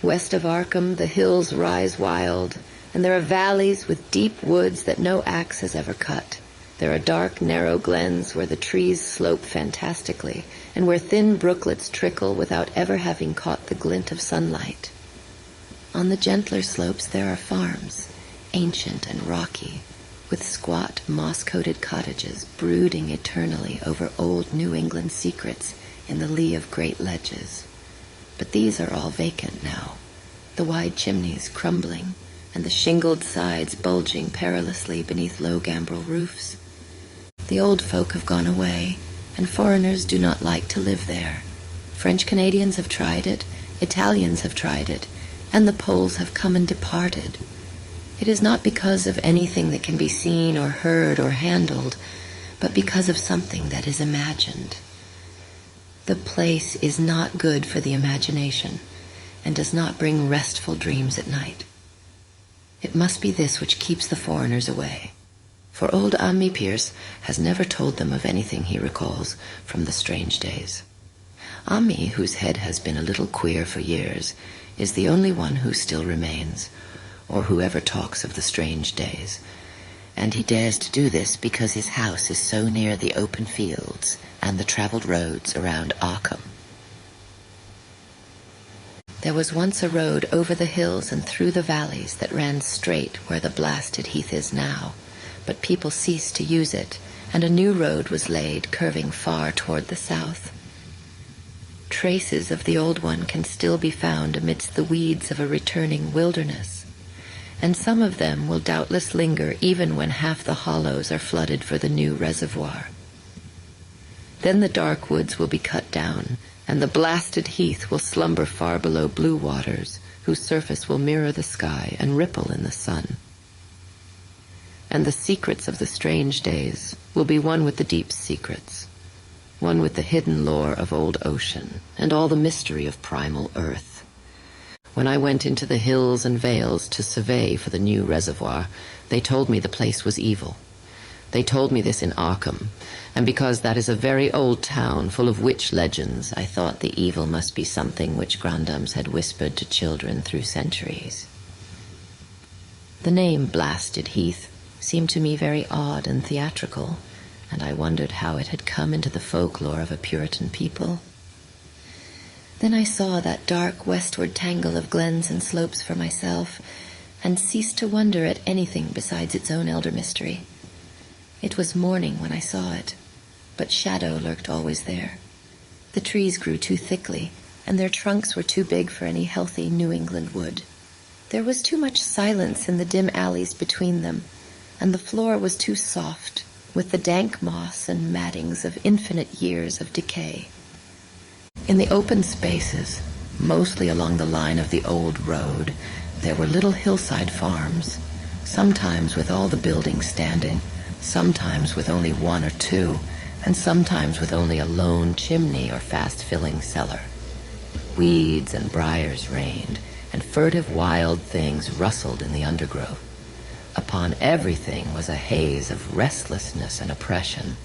West of Arkham, the hills rise wild, and there are valleys with deep woods that no axe has ever cut. There are dark, narrow glens where the trees slope fantastically, and where thin brooklets trickle without ever having caught the glint of sunlight. On the gentler slopes there are farms, ancient and rocky, with squat, moss-coated cottages brooding eternally over old New England secrets in the lee of great ledges. But these are all vacant now, the wide chimneys crumbling, and the shingled sides bulging perilously beneath low gambrel roofs. The old folk have gone away, and foreigners do not like to live there. French Canadians have tried it, Italians have tried it, and the Poles have come and departed. It is not because of anything that can be seen or heard or handled, but because of something that is imagined. The place is not good for the imagination, and does not bring restful dreams at night. It must be this which keeps the foreigners away. For old Ami Pierce has never told them of anything he recalls from the strange days. Ami, whose head has been a little queer for years, is the only one who still remains, or who ever talks of the strange days. And he dares to do this because his house is so near the open fields and the traveled roads around Arkham. There was once a road over the hills and through the valleys that ran straight where the blasted heath is now, but people ceased to use it, and a new road was laid, curving far toward the south. Traces of the old one can still be found amidst the weeds of a returning wilderness, and some of them will doubtless linger even when half the hollows are flooded for the new reservoir. Then the dark woods will be cut down, and the blasted heath will slumber far below blue waters, whose surface will mirror the sky and ripple in the sun. And the secrets of the strange days will be one with the deep secrets, one with the hidden lore of old ocean and all the mystery of primal earth. When I went into the hills and vales to survey for the new reservoir, they told me the place was evil. They told me this in Arkham, and because that is a very old town full of witch legends, I thought the evil must be something which grandams had whispered to children through centuries. The name Blasted Heath seemed to me very odd and theatrical, and I wondered how it had come into the folklore of a Puritan people. Then I saw that dark westward tangle of glens and slopes for myself, and ceased to wonder at anything besides its own elder mystery. It was morning when I saw it, but shadow lurked always there. The trees grew too thickly, and their trunks were too big for any healthy New England wood. There was too much silence in the dim alleys between them, and the floor was too soft, with the dank moss and mattings of infinite years of decay. In the open spaces, mostly along the line of the old road, there were little hillside farms, sometimes with all the buildings standing, sometimes with only one or two, and sometimes with only a lone chimney or fast-filling cellar. Weeds and briars reigned, and furtive wild things rustled in the undergrowth. Upon everything was a haze of restlessness and oppression,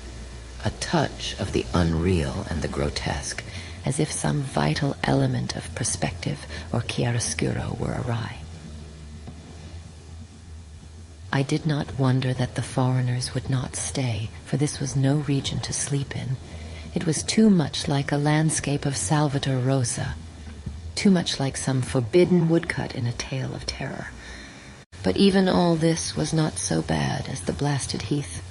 a touch of the unreal and the grotesque, as if some vital element of perspective or chiaroscuro were awry. I did not wonder that the foreigners would not stay, for this was no region to sleep in. It was too much like a landscape of Salvator Rosa, too much like some forbidden woodcut in a tale of terror. But even all this was not so bad as the blasted heath.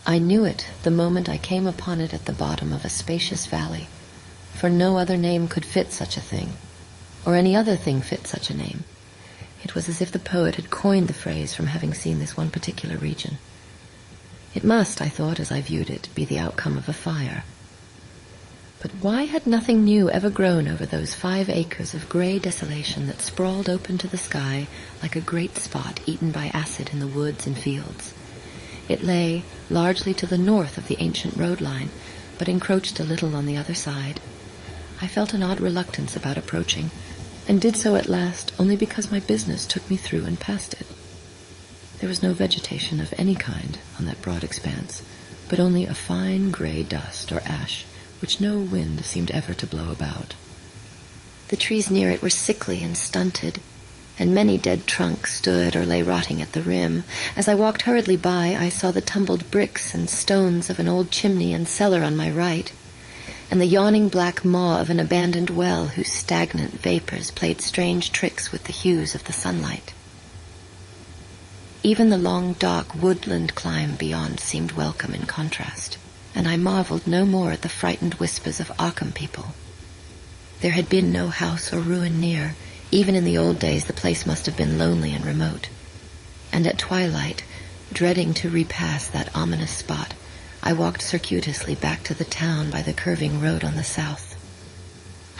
I knew it the moment I came upon it at the bottom of a spacious valley, for no other name could fit such a thing, or any other thing fit such a name. It was as if the poet had coined the phrase from having seen this one particular region. It must, I thought as I viewed it, be the outcome of a fire. But why had nothing new ever grown over those 5 acres of gray desolation that sprawled open to the sky like a great spot eaten by acid in the woods and fields? It lay largely to the north of the ancient road line, but encroached a little on the other side. I felt an odd reluctance about approaching, and did so at last only because my business took me through and past it. There was no vegetation of any kind on that broad expanse, but only a fine gray dust or ash, which no wind seemed ever to blow about. The trees near it were sickly and stunted, and many dead trunks stood or lay rotting at the rim. As I walked hurriedly by, I saw the tumbled bricks and stones of an old chimney and cellar on my right, and the yawning black maw of an abandoned well whose stagnant vapors played strange tricks with the hues of the sunlight. Even the long, dark woodland climb beyond seemed welcome in contrast, and I marveled no more at the frightened whispers of Arkham people. There had been no house or ruin near. Even in the old days, the place must have been lonely and remote. And at twilight, dreading to repass that ominous spot, I walked circuitously back to the town by the curving road on the south.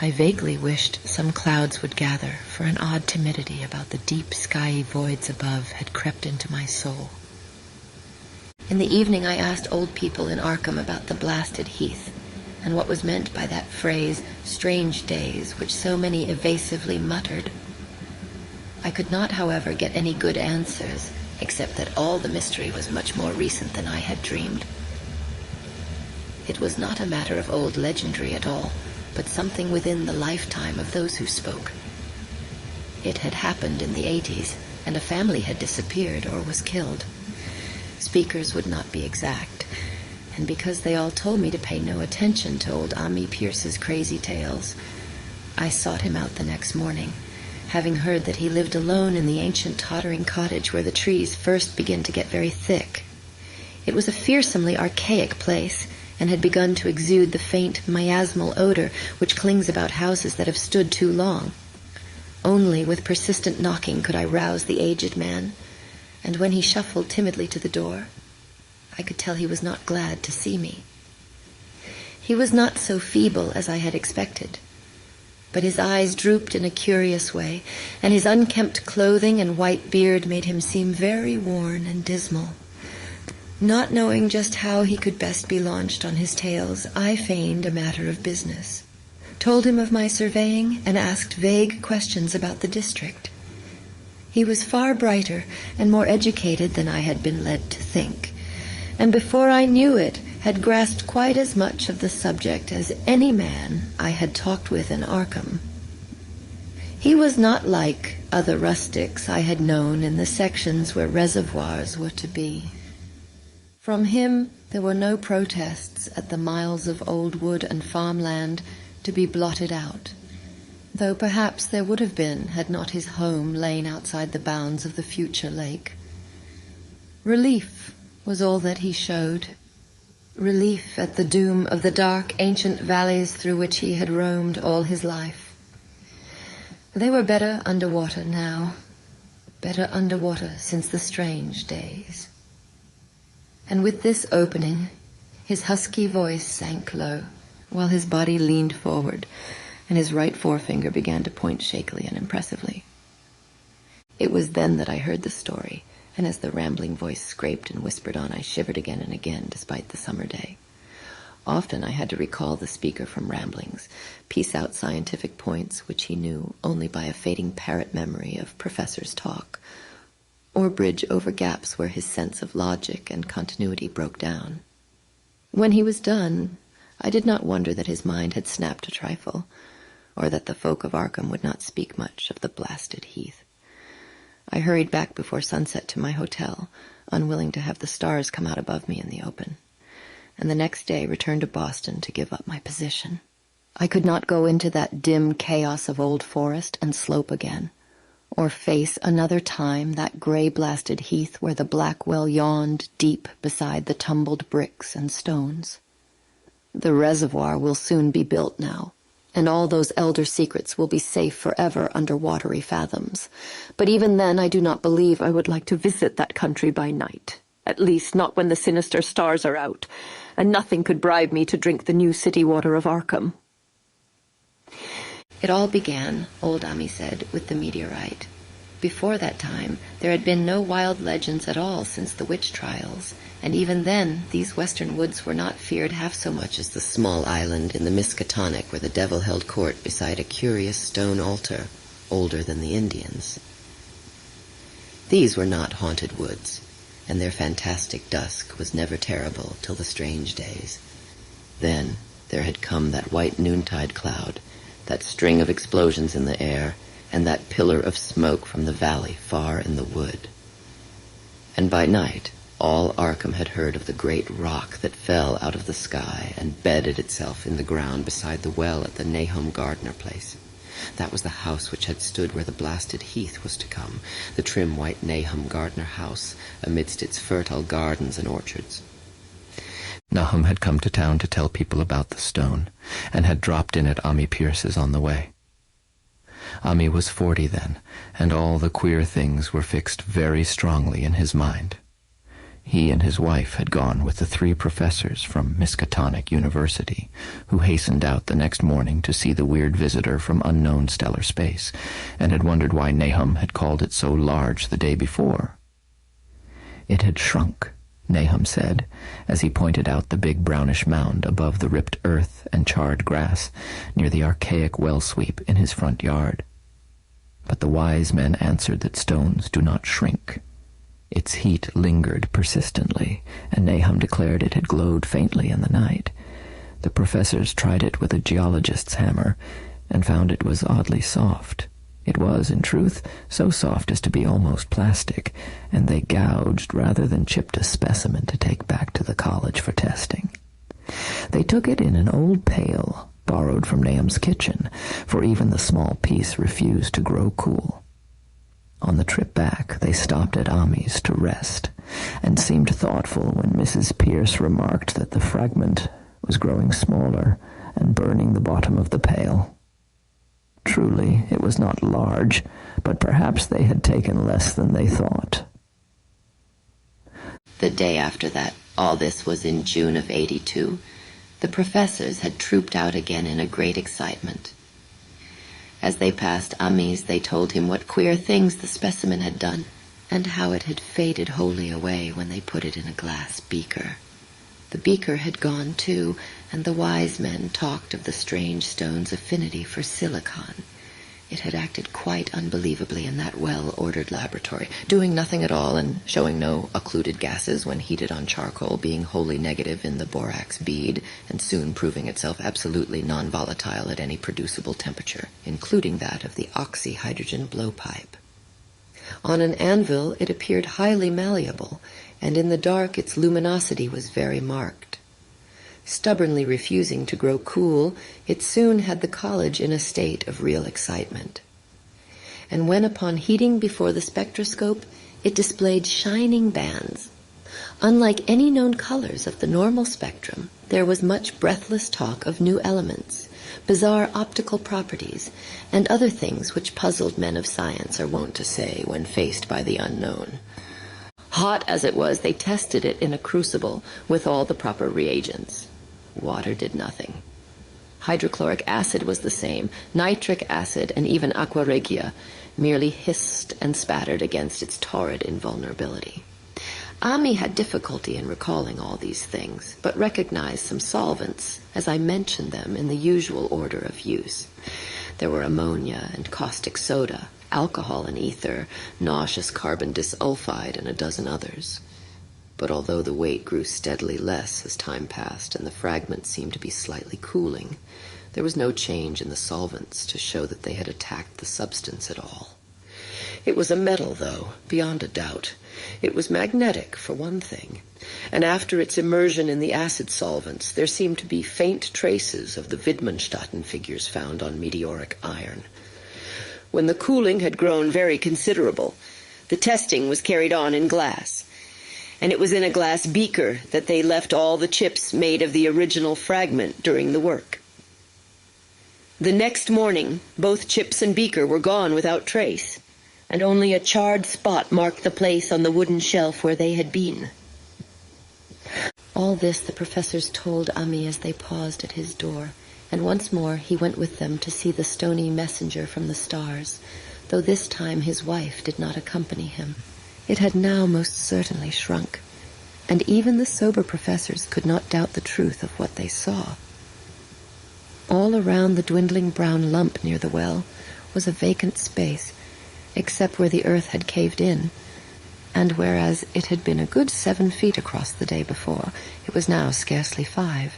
I vaguely wished some clouds would gather, for an odd timidity about the deep, skiey voids above had crept into my soul. In the evening, I asked old people in Arkham about the blasted heath, and what was meant by that phrase, strange days, which so many evasively muttered. I could not, however, get any good answers, except that all the mystery was much more recent than I had dreamed. It was not a matter of old legendary at all, but something within the lifetime of those who spoke. It had happened in the 80s, and a family had disappeared or was killed. Speakers would not be exact, and because they all told me to pay no attention to old Ami Pierce's crazy tales, I sought him out the next morning, having heard that he lived alone in the ancient tottering cottage where the trees first begin to get very thick. It was a fearsomely archaic place, and had begun to exude the faint miasmal odor which clings about houses that have stood too long. Only with persistent knocking could I rouse the aged man, and when he shuffled timidly to the door, I could tell he was not glad to see me. He was not so feeble as I had expected, but his eyes drooped in a curious way, and his unkempt clothing and white beard made him seem very worn and dismal. Not knowing just how he could best be launched on his tales, I feigned a matter of business, told him of my surveying, and asked vague questions about the district. He was far brighter and more educated than I had been led to think, and before I knew it, had grasped quite as much of the subject as any man I had talked with in Arkham. He was not like other rustics I had known in the sections where reservoirs were to be. From him there were no protests at the miles of old wood and farmland to be blotted out, though perhaps there would have been had not his home lain outside the bounds of the future lake. Relief was all that he showed, relief at the doom of the dark ancient valleys through which he had roamed all his life. They were better underwater now, better underwater since the strange days. And with this opening, his husky voice sank low, while his body leaned forward, and his right forefinger began to point shakily and impressively. It was then that I heard the story, and as the rambling voice scraped and whispered on, I shivered again and again, despite the summer day. Often I had to recall the speaker from ramblings, piece out scientific points which he knew only by a fading parrot memory of professors' talk, or bridge over gaps where his sense of logic and continuity broke down. When he was done, I did not wonder that his mind had snapped a trifle, or that the folk of Arkham would not speak much of the blasted heath. I hurried back before sunset to my hotel, unwilling to have the stars come out above me in the open, and the next day returned to Boston to give up my position. I could not go into that dim chaos of old forest and slope again, or face another time that gray-blasted heath where the black well yawned deep beside the tumbled bricks and stones. The reservoir will soon be built now, and all those elder secrets will be safe forever under watery fathoms. But even then I do not believe I would like to visit that country by night, at least not when the sinister stars are out, and nothing could bribe me to drink the new city water of Arkham. It all began, old Ami said, with the meteorite. Before that time, there had been no wild legends at all since the witch trials, and even then, these western woods were not feared half so much as the small island in the Miskatonic where the devil held court beside a curious stone altar, older than the Indians. These were not haunted woods, and their fantastic dusk was never terrible till the strange days. Then there had come that white noontide cloud that string of explosions in the air, and that pillar of smoke from the valley far in the wood. And by night, all Arkham had heard of the great rock that fell out of the sky and bedded itself in the ground beside the well at the Nahum Gardner place. That was the house which had stood where the blasted heath was to come, the trim white Nahum Gardner house, amidst its fertile gardens and orchards. Nahum had come to town to tell people about the stone, and had dropped in at Ami Pierce's on the way. Ami was 40 then, and all the queer things were fixed very strongly in his mind. He and his wife had gone with the 3 professors from Miskatonic University, who hastened out the next morning to see the weird visitor from unknown stellar space, and had wondered why Nahum had called it so large the day before. It had shrunk, Nahum said, as he pointed out the big brownish mound above the ripped earth and charred grass near the archaic well sweep in his front yard. But the wise men answered that stones do not shrink. Its heat lingered persistently, and Nahum declared it had glowed faintly in the night. The professors tried it with a geologist's hammer, and found it was oddly soft. It was, in truth, so soft as to be almost plastic, and they gouged rather than chipped a specimen to take back to the college for testing. They took it in an old pail, borrowed from Nahum's kitchen, for even the small piece refused to grow cool. On the trip back, they stopped at Ami's to rest, and seemed thoughtful when Mrs. Pierce remarked that the fragment was growing smaller and burning the bottom of the pail. Truly, it was not large, but perhaps they had taken less than they thought. The day after that, all this was in June of '82, the professors had trooped out again in a great excitement. As they passed Ami's, they told him what queer things the specimen had done, and how it had faded wholly away when they put it in a glass beaker. The beaker had gone too, and the wise men talked of the strange stone's affinity for silicon. It had acted quite unbelievably in that well-ordered laboratory, doing nothing at all and showing no occluded gases when heated on charcoal, being wholly negative in the borax bead, and soon proving itself absolutely non-volatile at any producible temperature, including that of the oxyhydrogen blowpipe. On an anvil it appeared highly malleable, and in the dark its luminosity was very marked. Stubbornly refusing to grow cool, it soon had the college in a state of real excitement. And when upon heating before the spectroscope, it displayed shining bands. Unlike any known colors of the normal spectrum, there was much breathless talk of new elements, bizarre optical properties, and other things which puzzled men of science are wont to say when faced by the unknown. Hot as it was, they tested it in a crucible with all the proper reagents. Water did nothing. Hydrochloric acid was the same. Nitric acid and even aqua regia merely hissed and spattered against its torrid invulnerability. Ami had difficulty in recalling all these things, but recognized some solvents as I mentioned them in the usual order of use. There were ammonia and caustic soda, alcohol and ether, nauseous carbon disulfide, and a dozen others. But although the weight grew steadily less as time passed and the fragments seemed to be slightly cooling, there was no change in the solvents to show that they had attacked the substance at all. It was a metal, though, beyond a doubt. It was magnetic, for one thing, and after its immersion in the acid solvents, there seemed to be faint traces of the Wittgenstein figures found on meteoric iron. When the cooling had grown very considerable, the testing was carried on in glass, and it was in a glass beaker that they left all the chips made of the original fragment during the work. The next morning, both chips and beaker were gone without trace, and only a charred spot marked the place on the wooden shelf where they had been. All this the professors told Ami as they paused at his door, and once more he went with them to see the stony messenger from the stars, though this time his wife did not accompany him. It had now most certainly shrunk, and even the sober professors could not doubt the truth of what they saw. All around the dwindling brown lump near the well was a vacant space, except where the earth had caved in, and whereas it had been a good 7 feet across the day before, it was now scarcely 5.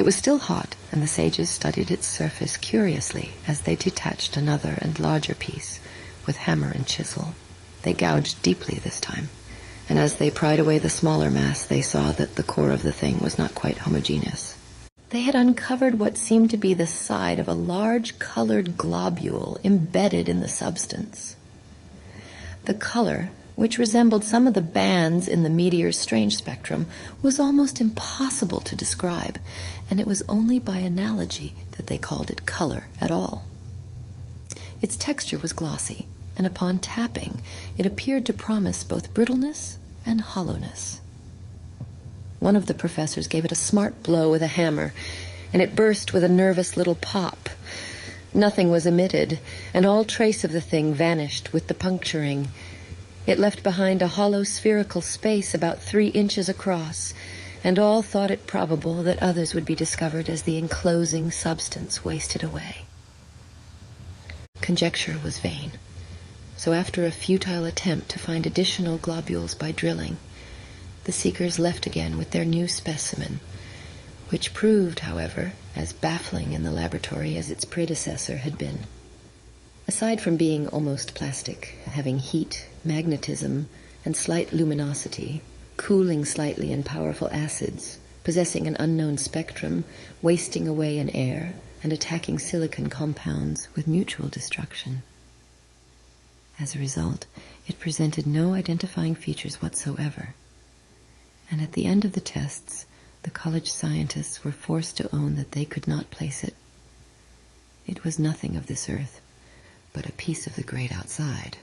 It was still hot, and the sages studied its surface curiously as they detached another and larger piece with hammer and chisel. They gouged deeply this time, and as they pried away the smaller mass, they saw that the core of the thing was not quite homogeneous. They had uncovered what seemed to be the side of a large colored globule embedded in the substance. The color, which resembled some of the bands in the meteor's strange spectrum, was almost impossible to describe, and it was only by analogy that they called it color at all. Its texture was glossy, and upon tapping, it appeared to promise both brittleness and hollowness. One of the professors gave it a smart blow with a hammer, and it burst with a nervous little pop. Nothing was emitted, and all trace of the thing vanished with the puncturing. It left behind a hollow spherical space about 3 inches across, and all thought it probable that others would be discovered as the enclosing substance wasted away. Conjecture was vain, so after a futile attempt to find additional globules by drilling, the seekers left again with their new specimen, which proved, however, as baffling in the laboratory as its predecessor had been. Aside from being almost plastic, having heat, magnetism, and slight luminosity, cooling slightly in powerful acids, possessing an unknown spectrum, wasting away in air, and attacking silicon compounds with mutual destruction. As a result, it presented no identifying features whatsoever, and at the end of the tests, the college scientists were forced to own that they could not place it. It was nothing of this earth, but a piece of the great outside,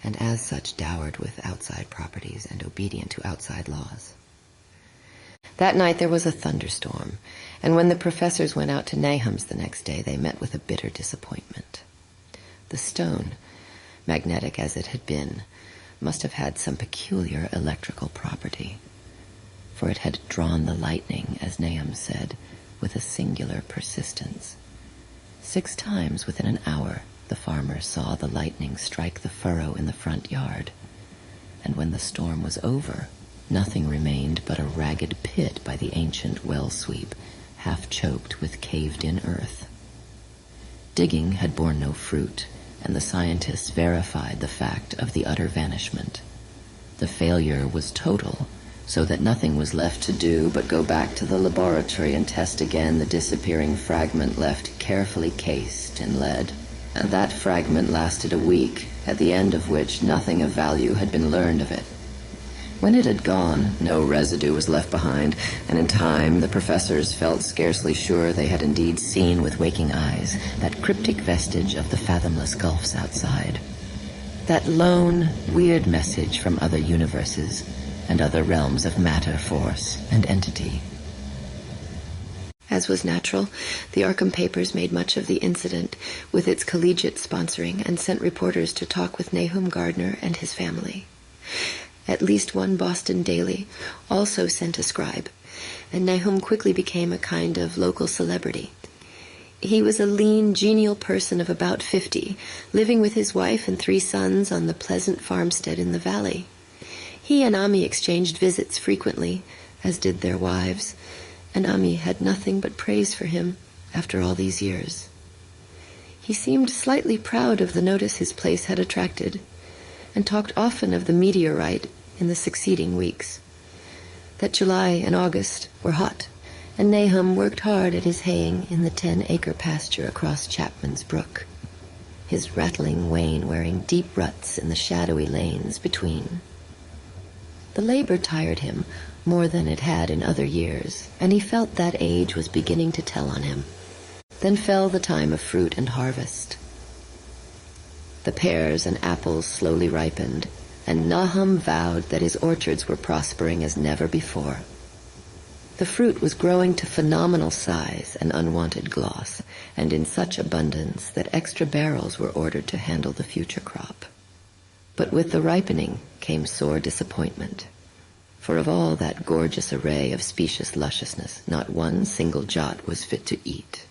and as such dowered with outside properties and obedient to outside laws. That night there was a thunderstorm, and when the professors went out to Nahum's the next day, they met with a bitter disappointment. The stone, magnetic as it had been, must have had some peculiar electrical property, for it had drawn the lightning, as Nahum said, with a singular persistence. 6 times within an hour, the farmer saw the lightning strike the furrow in the front yard, and when the storm was over, nothing remained but a ragged pit by the ancient well sweep, half choked with caved-in earth. Digging had borne no fruit, and the scientists verified the fact of the utter vanishment. The failure was total, so that nothing was left to do but go back to the laboratory and test again the disappearing fragment left carefully cased in lead. And that fragment lasted a week, at the end of which nothing of value had been learned of it. When it had gone, no residue was left behind, and in time the professors felt scarcely sure they had indeed seen with waking eyes that cryptic vestige of the fathomless gulfs outside. That lone, weird message from other universes and other realms of matter, force, and entity. As was natural, the Arkham papers made much of the incident with its collegiate sponsoring and sent reporters to talk with Nahum Gardner and his family. At least one Boston daily also sent a scribe, and Nahum quickly became a kind of local celebrity. He was a lean, genial person of about 50, living with his wife and 3 sons on the pleasant farmstead in the valley. He and Ami exchanged visits frequently, as did their wives, and Ami had nothing but praise for him after all these years. He seemed slightly proud of the notice his place had attracted, and talked often of the meteorite in the succeeding weeks. That July and August were hot, and Nahum worked hard at his haying in the 10-acre pasture across Chapman's Brook, his rattling wain wearing deep ruts in the shadowy lanes between. The labor tired him more than it had in other years, and he felt that age was beginning to tell on him. Then fell the time of fruit and harvest. The pears and apples slowly ripened, and Nahum vowed that his orchards were prospering as never before. The fruit was growing to phenomenal size and unwanted gloss, and in such abundance that extra barrels were ordered to handle the future crop. But with the ripening came sore disappointment, for of all that gorgeous array of specious lusciousness, not one single jot was fit to eat.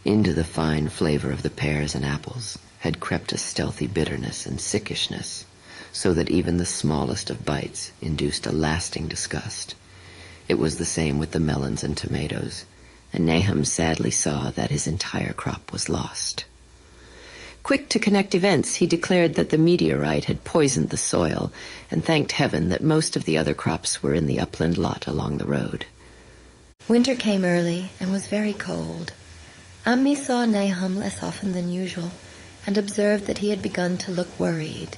Into the fine flavor of the pears and apples had crept a stealthy bitterness and sickishness, so that even the smallest of bites induced a lasting disgust. It was the same with the melons and tomatoes, and Nahum sadly saw that his entire crop was lost. Quick to connect events, he declared that the meteorite had poisoned the soil and thanked heaven that most of the other crops were in the upland lot along the road. Winter came early and was very cold. Ammi saw Nahum less often than usual and observed that he had begun to look worried.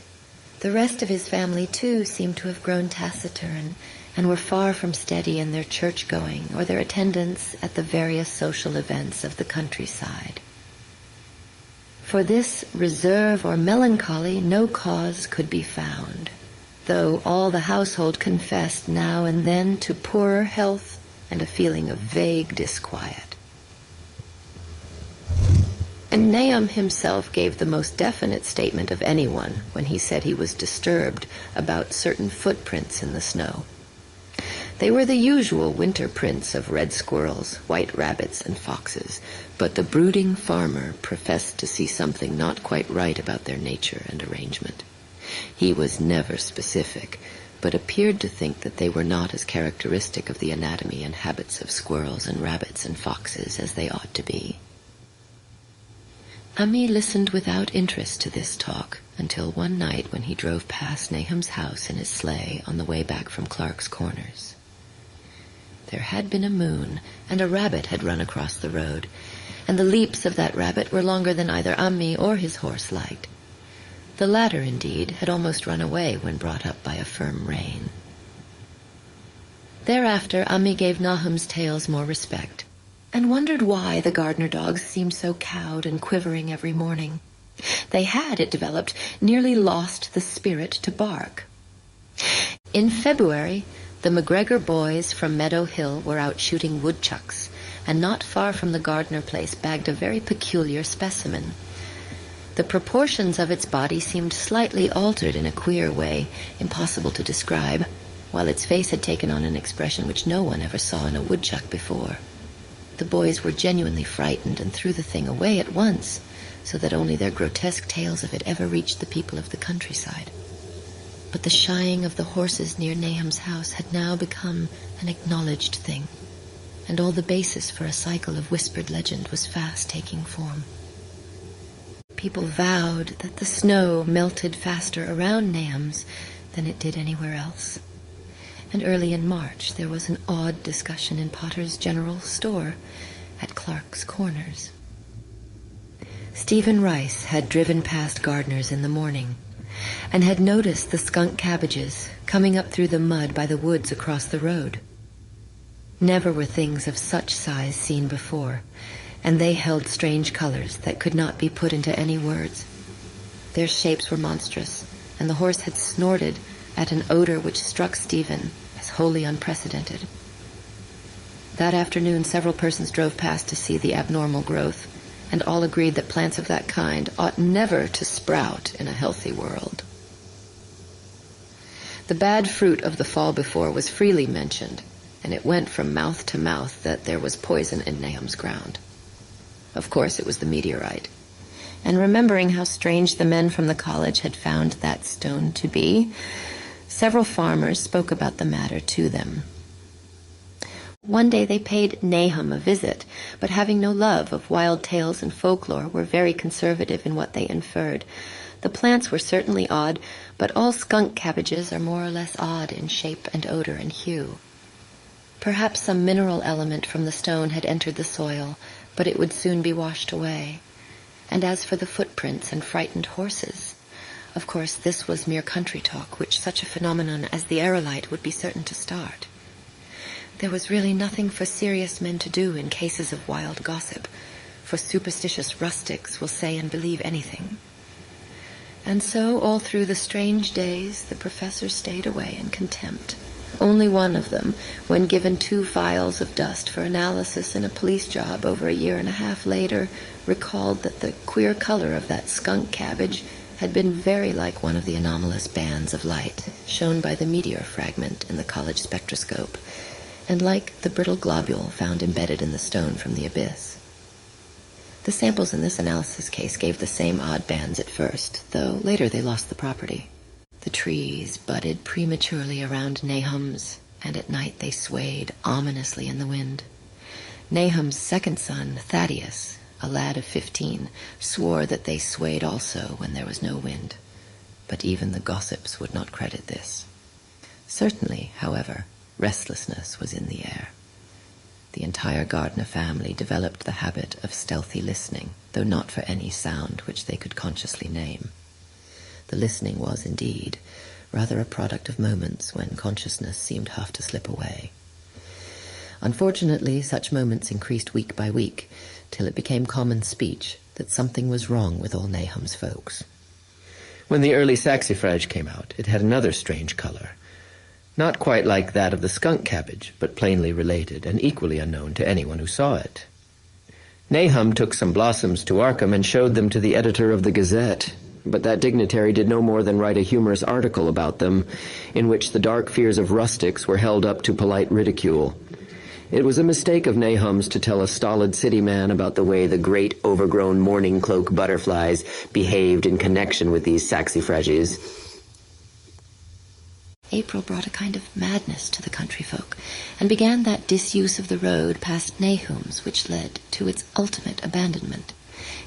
The rest of his family, too, seemed to have grown taciturn and were far from steady in their church-going or their attendance at the various social events of the countryside. For this reserve or melancholy no cause could be found, though all the household confessed now and then to poorer health and a feeling of vague disquiet. And Nahum himself gave the most definite statement of anyone when he said he was disturbed about certain footprints in the snow. They were the usual winter prints of red squirrels, white rabbits, and foxes, but the brooding farmer professed to see something not quite right about their nature and arrangement. He was never specific, but appeared to think that they were not as characteristic of the anatomy and habits of squirrels and rabbits and foxes as they ought to be. Ammi listened without interest to this talk until one night when he drove past Nahum's house in his sleigh on the way back from Clark's Corners. There had been a moon, and a rabbit had run across the road, and the leaps of that rabbit were longer than either Ammi or his horse liked. The latter, indeed, had almost run away when brought up by a firm rein. Thereafter, Ammi gave Nahum's tales more respect, and wondered why the gardener dogs seemed so cowed and quivering every morning. They had, it developed, nearly lost the spirit to bark. In February, the McGregor boys from Meadow Hill were out shooting woodchucks, and not far from the Gardner place bagged a very peculiar specimen. The proportions of its body seemed slightly altered in a queer way, impossible to describe, while its face had taken on an expression which no one ever saw in a woodchuck before. The boys were genuinely frightened and threw the thing away at once, so that only their grotesque tales of it ever reached the people of the countryside. But the shying of the horses near Nahum's house had now become an acknowledged thing, and all the basis for a cycle of whispered legend was fast taking form. People vowed that the snow melted faster around Nahum's than it did anywhere else. And early in March there was an odd discussion in Potter's General Store at Clark's Corners. Stephen Rice had driven past Gardner's in the morning and had noticed the skunk cabbages coming up through the mud by the woods across the road. Never were things of such size seen before, and they held strange colors that could not be put into any words. Their shapes were monstrous, and the horse had snorted at an odor which struck Stephen as wholly unprecedented. That afternoon, several persons drove past to see the abnormal growth, and all agreed that plants of that kind ought never to sprout in a healthy world. The bad fruit of the fall before was freely mentioned, and it went from mouth to mouth that there was poison in Nahum's ground. Of course, it was the meteorite. And remembering how strange the men from the college had found that stone to be, several farmers spoke about the matter to them. One day they paid Nahum a visit, but having no love of wild tales and folklore, were very conservative in what they inferred. The plants were certainly odd, but all skunk cabbages are more or less odd in shape and odor and hue. Perhaps some mineral element from the stone had entered the soil, but it would soon be washed away. And as for the footprints and frightened horses, of course this was mere country talk, which such a phenomenon as the aerolite would be certain to start. There was really nothing for serious men to do in cases of wild gossip, for superstitious rustics will say and believe anything. And so, all through the strange days, the professor stayed away in contempt. Only one of them, when given 2 vials of dust for analysis in a police job over a year and a half later, recalled that the queer color of that skunk cabbage had been very like one of the anomalous bands of light shown by the meteor fragment in the college spectroscope, and like the brittle globule found embedded in the stone from the abyss. The samples in this analysis case gave the same odd bands at first, though later they lost the property. The trees budded prematurely around Nahum's, and at night they swayed ominously in the wind. Nahum's second son, Thaddeus, a lad of 15, swore that they swayed also when there was no wind. But even the gossips would not credit this. Certainly, however, restlessness was in the air. The entire Gardner family developed the habit of stealthy listening, though not for any sound which they could consciously name. The listening was, indeed, rather a product of moments when consciousness seemed half to slip away. Unfortunately, such moments increased week by week, till it became common speech that something was wrong with all Nahum's folks. When the early saxifrage came out, it had another strange color. Not quite like that of the skunk cabbage, but plainly related and equally unknown to anyone who saw it. Nahum took some blossoms to Arkham and showed them to the editor of the Gazette, but that dignitary did no more than write a humorous article about them, in which the dark fears of rustics were held up to polite ridicule. It was a mistake of Nahum's to tell a stolid city man about the way the great overgrown mourning cloak butterflies behaved in connection with these saxifrages. April brought a kind of madness to the country folk, and began that disuse of the road past Nahum's which led to its ultimate abandonment.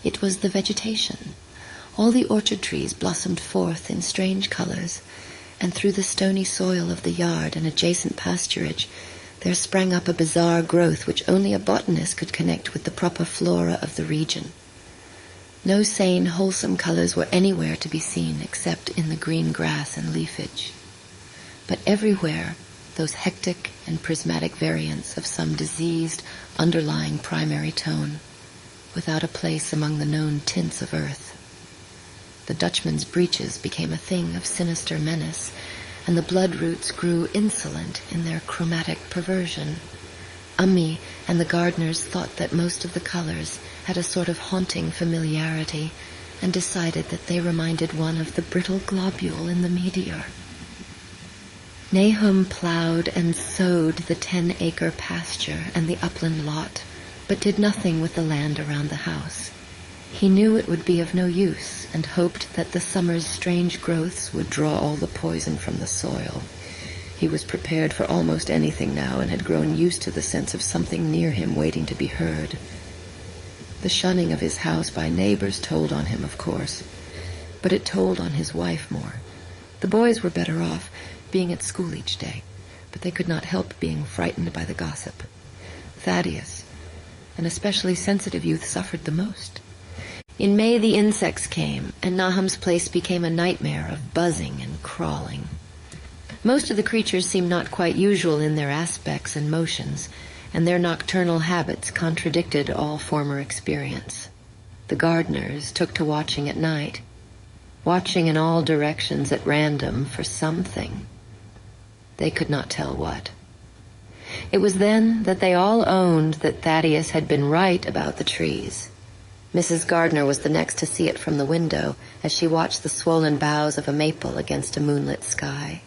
It was the vegetation. All the orchard trees blossomed forth in strange colors, and through the stony soil of the yard and adjacent pasturage there sprang up a bizarre growth which only a botanist could connect with the proper flora of the region. No sane, wholesome colors were anywhere to be seen except in the green grass and leafage. But everywhere, those hectic and prismatic variants of some diseased, underlying primary tone, without a place among the known tints of earth. The Dutchman's breeches became a thing of sinister menace, and the blood roots grew insolent in their chromatic perversion. Ummi and the gardeners thought that most of the colors had a sort of haunting familiarity, and decided that they reminded one of the brittle globule in the meteor. Nahum plowed and sowed the 10-acre pasture and the upland lot, but did nothing with the land around the house. He knew it would be of no use, and hoped that the summer's strange growths would draw all the poison from the soil. He was prepared for almost anything now, and had grown used to the sense of something near him waiting to be heard. The shunning of his house by neighbors told on him, of course, but it told on his wife more. The boys were better off, being at school each day, but they could not help being frightened by the gossip. Thaddeus, an especially sensitive youth, suffered the most. In May the insects came, and Nahum's place became a nightmare of buzzing and crawling. Most of the creatures seemed not quite usual in their aspects and motions, and their nocturnal habits contradicted all former experience. The gardeners took to watching at night, watching in all directions at random for something. They could not tell what. It was then that they all owned that Thaddeus had been right about the trees. Mrs. Gardner was the next to see it from the window as she watched the swollen boughs of a maple against a moonlit sky.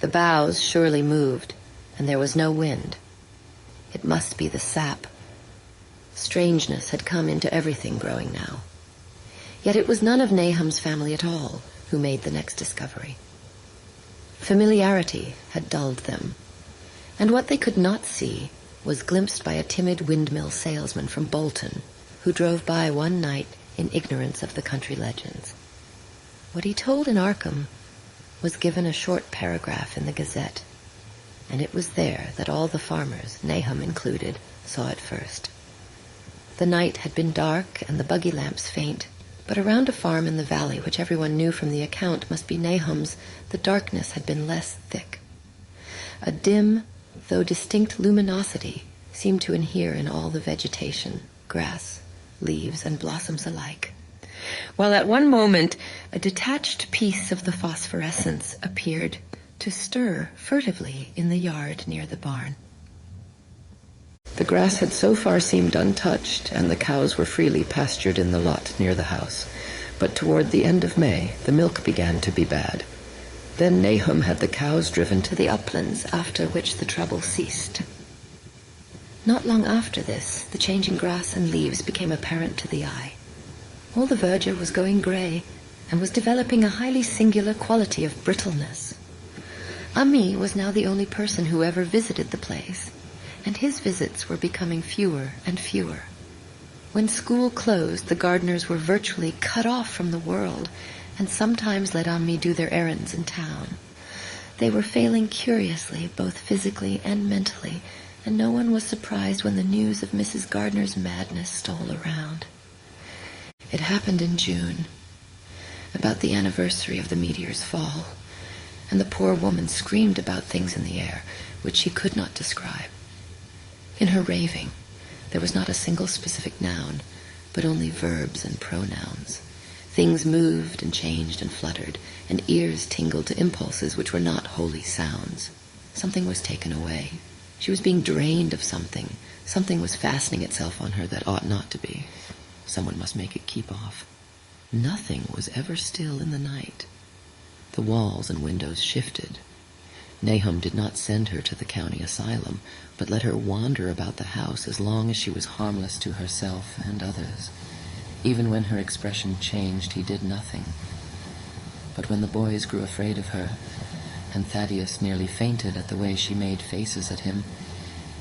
The boughs surely moved, and there was no wind. It must be the sap. Strangeness had come into everything growing now. Yet it was none of Nahum's family at all who made the next discovery. Familiarity had dulled them, and what they could not see was glimpsed by a timid windmill salesman from Bolton, who drove by one night in ignorance of the country legends. What he told in Arkham was given a short paragraph in the Gazette, and it was there that all the farmers, Nahum included, saw it first. The night had been dark and the buggy lamps faint, but around a farm in the valley, which everyone knew from the account must be Nahum's, the darkness had been less thick. A dim, though distinct luminosity seemed to inhere in all the vegetation, grass, leaves, and blossoms alike, while at one moment a detached piece of the phosphorescence appeared to stir furtively in the yard near the barn. The grass had so far seemed untouched, and the cows were freely pastured in the lot near the house, but toward the end of May the milk began to be bad. Then Nahum had the cows driven to the uplands, after which the trouble ceased. Not long after this, the changing grass and leaves became apparent to the eye. All the verdure was going gray, and was developing a highly singular quality of brittleness. Ami was now the only person who ever visited the place, and his visits were becoming fewer and fewer. When school closed, the gardeners were virtually cut off from the world, and sometimes let Ami do their errands in town. They were failing curiously, both physically and mentally, and no one was surprised when the news of Mrs. Gardner's madness stole around. It happened in June, about the anniversary of the meteor's fall, and the poor woman screamed about things in the air, which she could not describe. In her raving, there was not a single specific noun, but only verbs and pronouns. Things moved and changed and fluttered, and ears tingled to impulses which were not wholly sounds. Something was taken away. She was being drained of something. Something was fastening itself on her that ought not to be. Someone must make it keep off. Nothing was ever still in the night. The walls and windows shifted. Nahum did not send her to the county asylum, but let her wander about the house as long as she was harmless to herself and others. Even when her expression changed, he did nothing. But when the boys grew afraid of her, and Thaddeus nearly fainted at the way she made faces at him,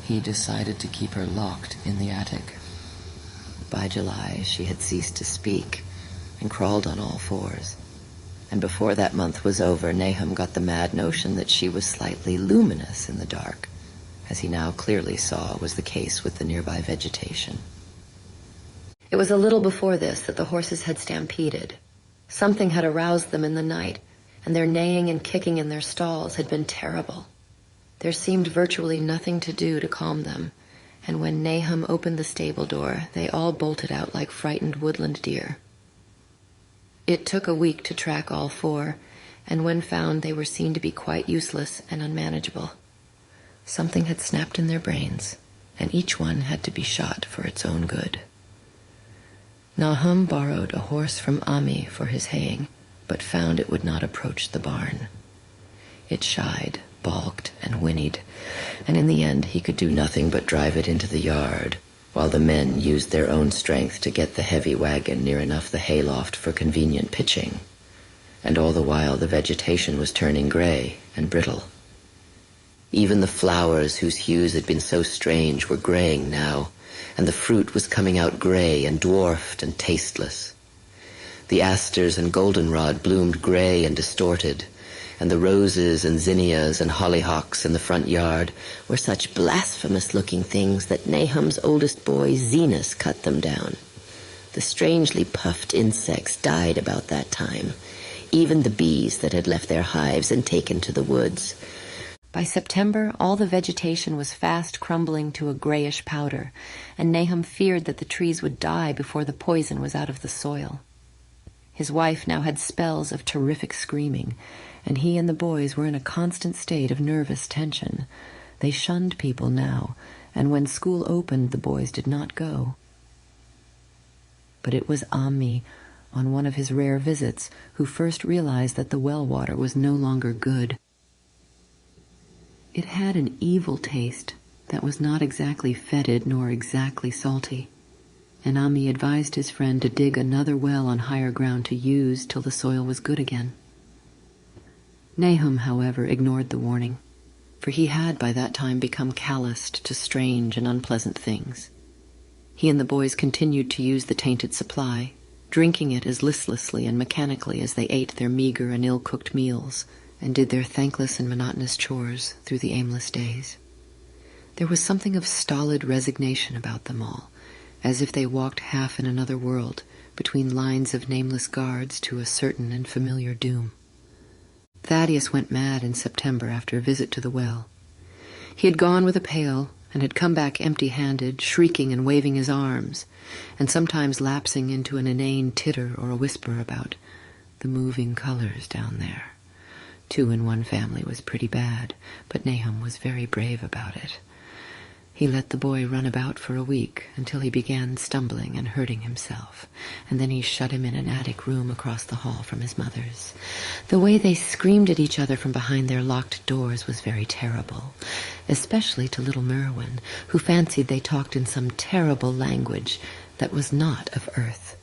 he decided to keep her locked in the attic. By July, she had ceased to speak and crawled on all fours. And before that month was over, Nahum got the mad notion that she was slightly luminous in the dark, as he now clearly saw was the case with the nearby vegetation. It was a little before this that the horses had stampeded. Something had aroused them in the night, and their neighing and kicking in their stalls had been terrible. There seemed virtually nothing to do to calm them, and when Nahum opened the stable door, they all bolted out like frightened woodland deer. It took a week to track all four, and when found, they were seen to be quite useless and unmanageable. Something had snapped in their brains, and each one had to be shot for its own good. Nahum borrowed a horse from Ami for his haying, but found it would not approach the barn. It shied, balked, and whinnied, and in the end he could do nothing but drive it into the yard, while the men used their own strength to get the heavy wagon near enough the hayloft for convenient pitching. And all the while the vegetation was turning gray and brittle. Even the flowers whose hues had been so strange were graying now, and the fruit was coming out gray and dwarfed and tasteless. The asters and goldenrod bloomed gray and distorted, and the roses and zinnias and hollyhocks in the front yard were such blasphemous-looking things that Nahum's oldest boy, Zenas, cut them down. The strangely puffed insects died about that time, even the bees that had left their hives and taken to the woods. By September, all the vegetation was fast crumbling to a grayish powder, and Nahum feared that the trees would die before the poison was out of the soil. His wife now had spells of terrific screaming, and he and the boys were in a constant state of nervous tension. They shunned people now, and when school opened, the boys did not go. But it was Ami, on one of his rare visits, who first realized that the well water was no longer good. It had an evil taste that was not exactly fetid nor exactly salty, and Ami advised his friend to dig another well on higher ground to use till the soil was good again. Nahum, however, ignored the warning, for he had by that time become calloused to strange and unpleasant things. He and the boys continued to use the tainted supply, drinking it as listlessly and mechanically as they ate their meager and ill-cooked meals and did their thankless and monotonous chores through the aimless days. There was something of stolid resignation about them all, as if they walked half in another world, between lines of nameless guards to a certain and familiar doom. Thaddeus went mad in September after a visit to the well. He had gone with a pail and had come back empty-handed, shrieking and waving his arms, and sometimes lapsing into an inane titter or a whisper about the moving colors down there. 2 in one family was pretty bad, but Nahum was very brave about it. He let the boy run about for a week until he began stumbling and hurting himself, and then he shut him in an attic room across the hall from his mother's. The way they screamed at each other from behind their locked doors was very terrible, especially to little Merwin, who fancied they talked in some terrible language that was not of earth.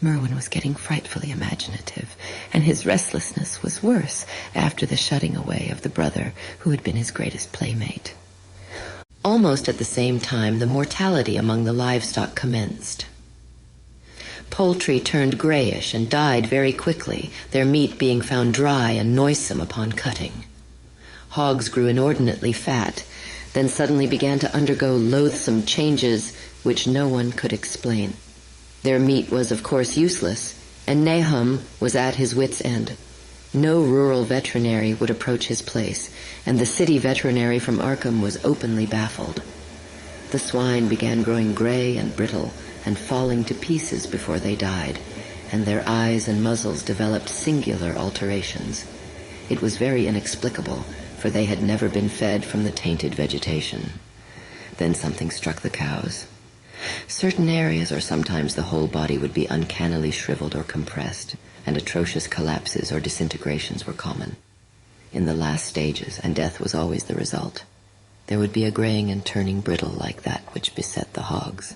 Merwin was getting frightfully imaginative, and his restlessness was worse after the shutting away of the brother who had been his greatest playmate. Almost at the same time, the mortality among the livestock commenced. Poultry turned grayish and died very quickly, their meat being found dry and noisome upon cutting. Hogs grew inordinately fat, then suddenly began to undergo loathsome changes which no one could explain. Their meat was, of course, useless, and Nahum was at his wit's end. No rural veterinary would approach his place, and the city veterinary from Arkham was openly baffled. The swine began growing gray and brittle and falling to pieces before they died, and their eyes and muzzles developed singular alterations. It was very inexplicable, for they had never been fed from the tainted vegetation. Then something struck the cows. Certain areas, or sometimes the whole body, would be uncannily shriveled or compressed, and atrocious collapses or disintegrations were common. In the last stages, and death was always the result, there would be a graying and turning brittle like that which beset the hogs.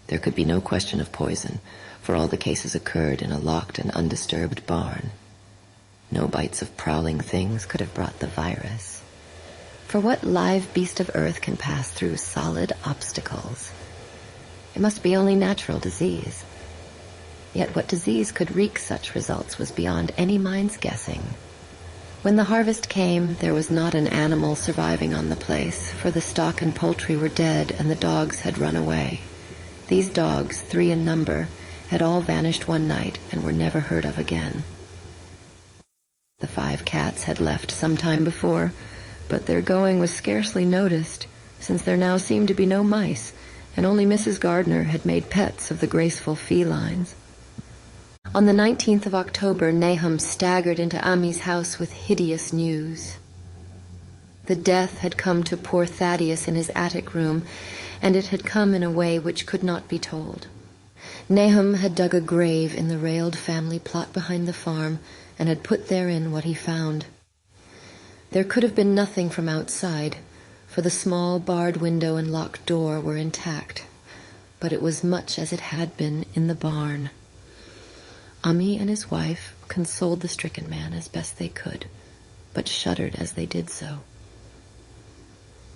There could be no question of poison, for all the cases occurred in a locked and undisturbed barn. No bites of prowling things could have brought the virus. For what live beast of earth can pass through solid obstacles? It must be only natural disease. Yet what disease could wreak such results was beyond any mind's guessing. When the harvest came, there was not an animal surviving on the place, for the stock and poultry were dead and the dogs had run away. These dogs, 3 in number, had all vanished one night and were never heard of again. The 5 cats had left some time before, but their going was scarcely noticed, since there now seemed to be no mice, and only Mrs. Gardner had made pets of the graceful felines. On the 19th of October, Nahum staggered into Ami's house with hideous news. The death had come to poor Thaddeus in his attic room, and it had come in a way which could not be told. Nahum had dug a grave in the railed family plot behind the farm, and had put therein what he found. There could have been nothing from outside, for the small barred window and locked door were intact, but it was much as it had been in the barn. Ami and his wife consoled the stricken man as best they could, but shuddered as they did so.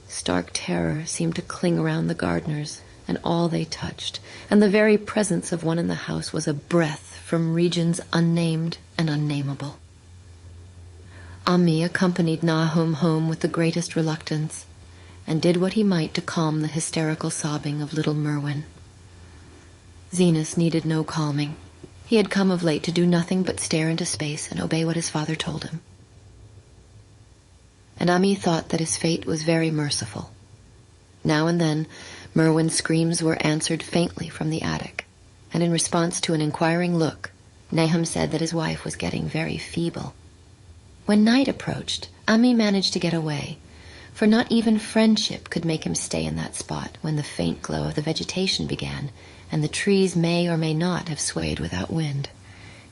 Stark terror seemed to cling around the Gardners and all they touched, and the very presence of one in the house was a breath from regions unnamed and unnameable. Ami accompanied Nahum home with the greatest reluctance, and did what he might to calm the hysterical sobbing of little Merwin. Zenas needed no calming. He had come of late to do nothing but stare into space and obey what his father told him. And Ami thought that his fate was very merciful. Now and then, Merwin's screams were answered faintly from the attic, and in response to an inquiring look, Nahum said that his wife was getting very feeble. When night approached, Ami managed to get away, for not even friendship could make him stay in that spot when the faint glow of the vegetation began, and the trees may or may not have swayed without wind.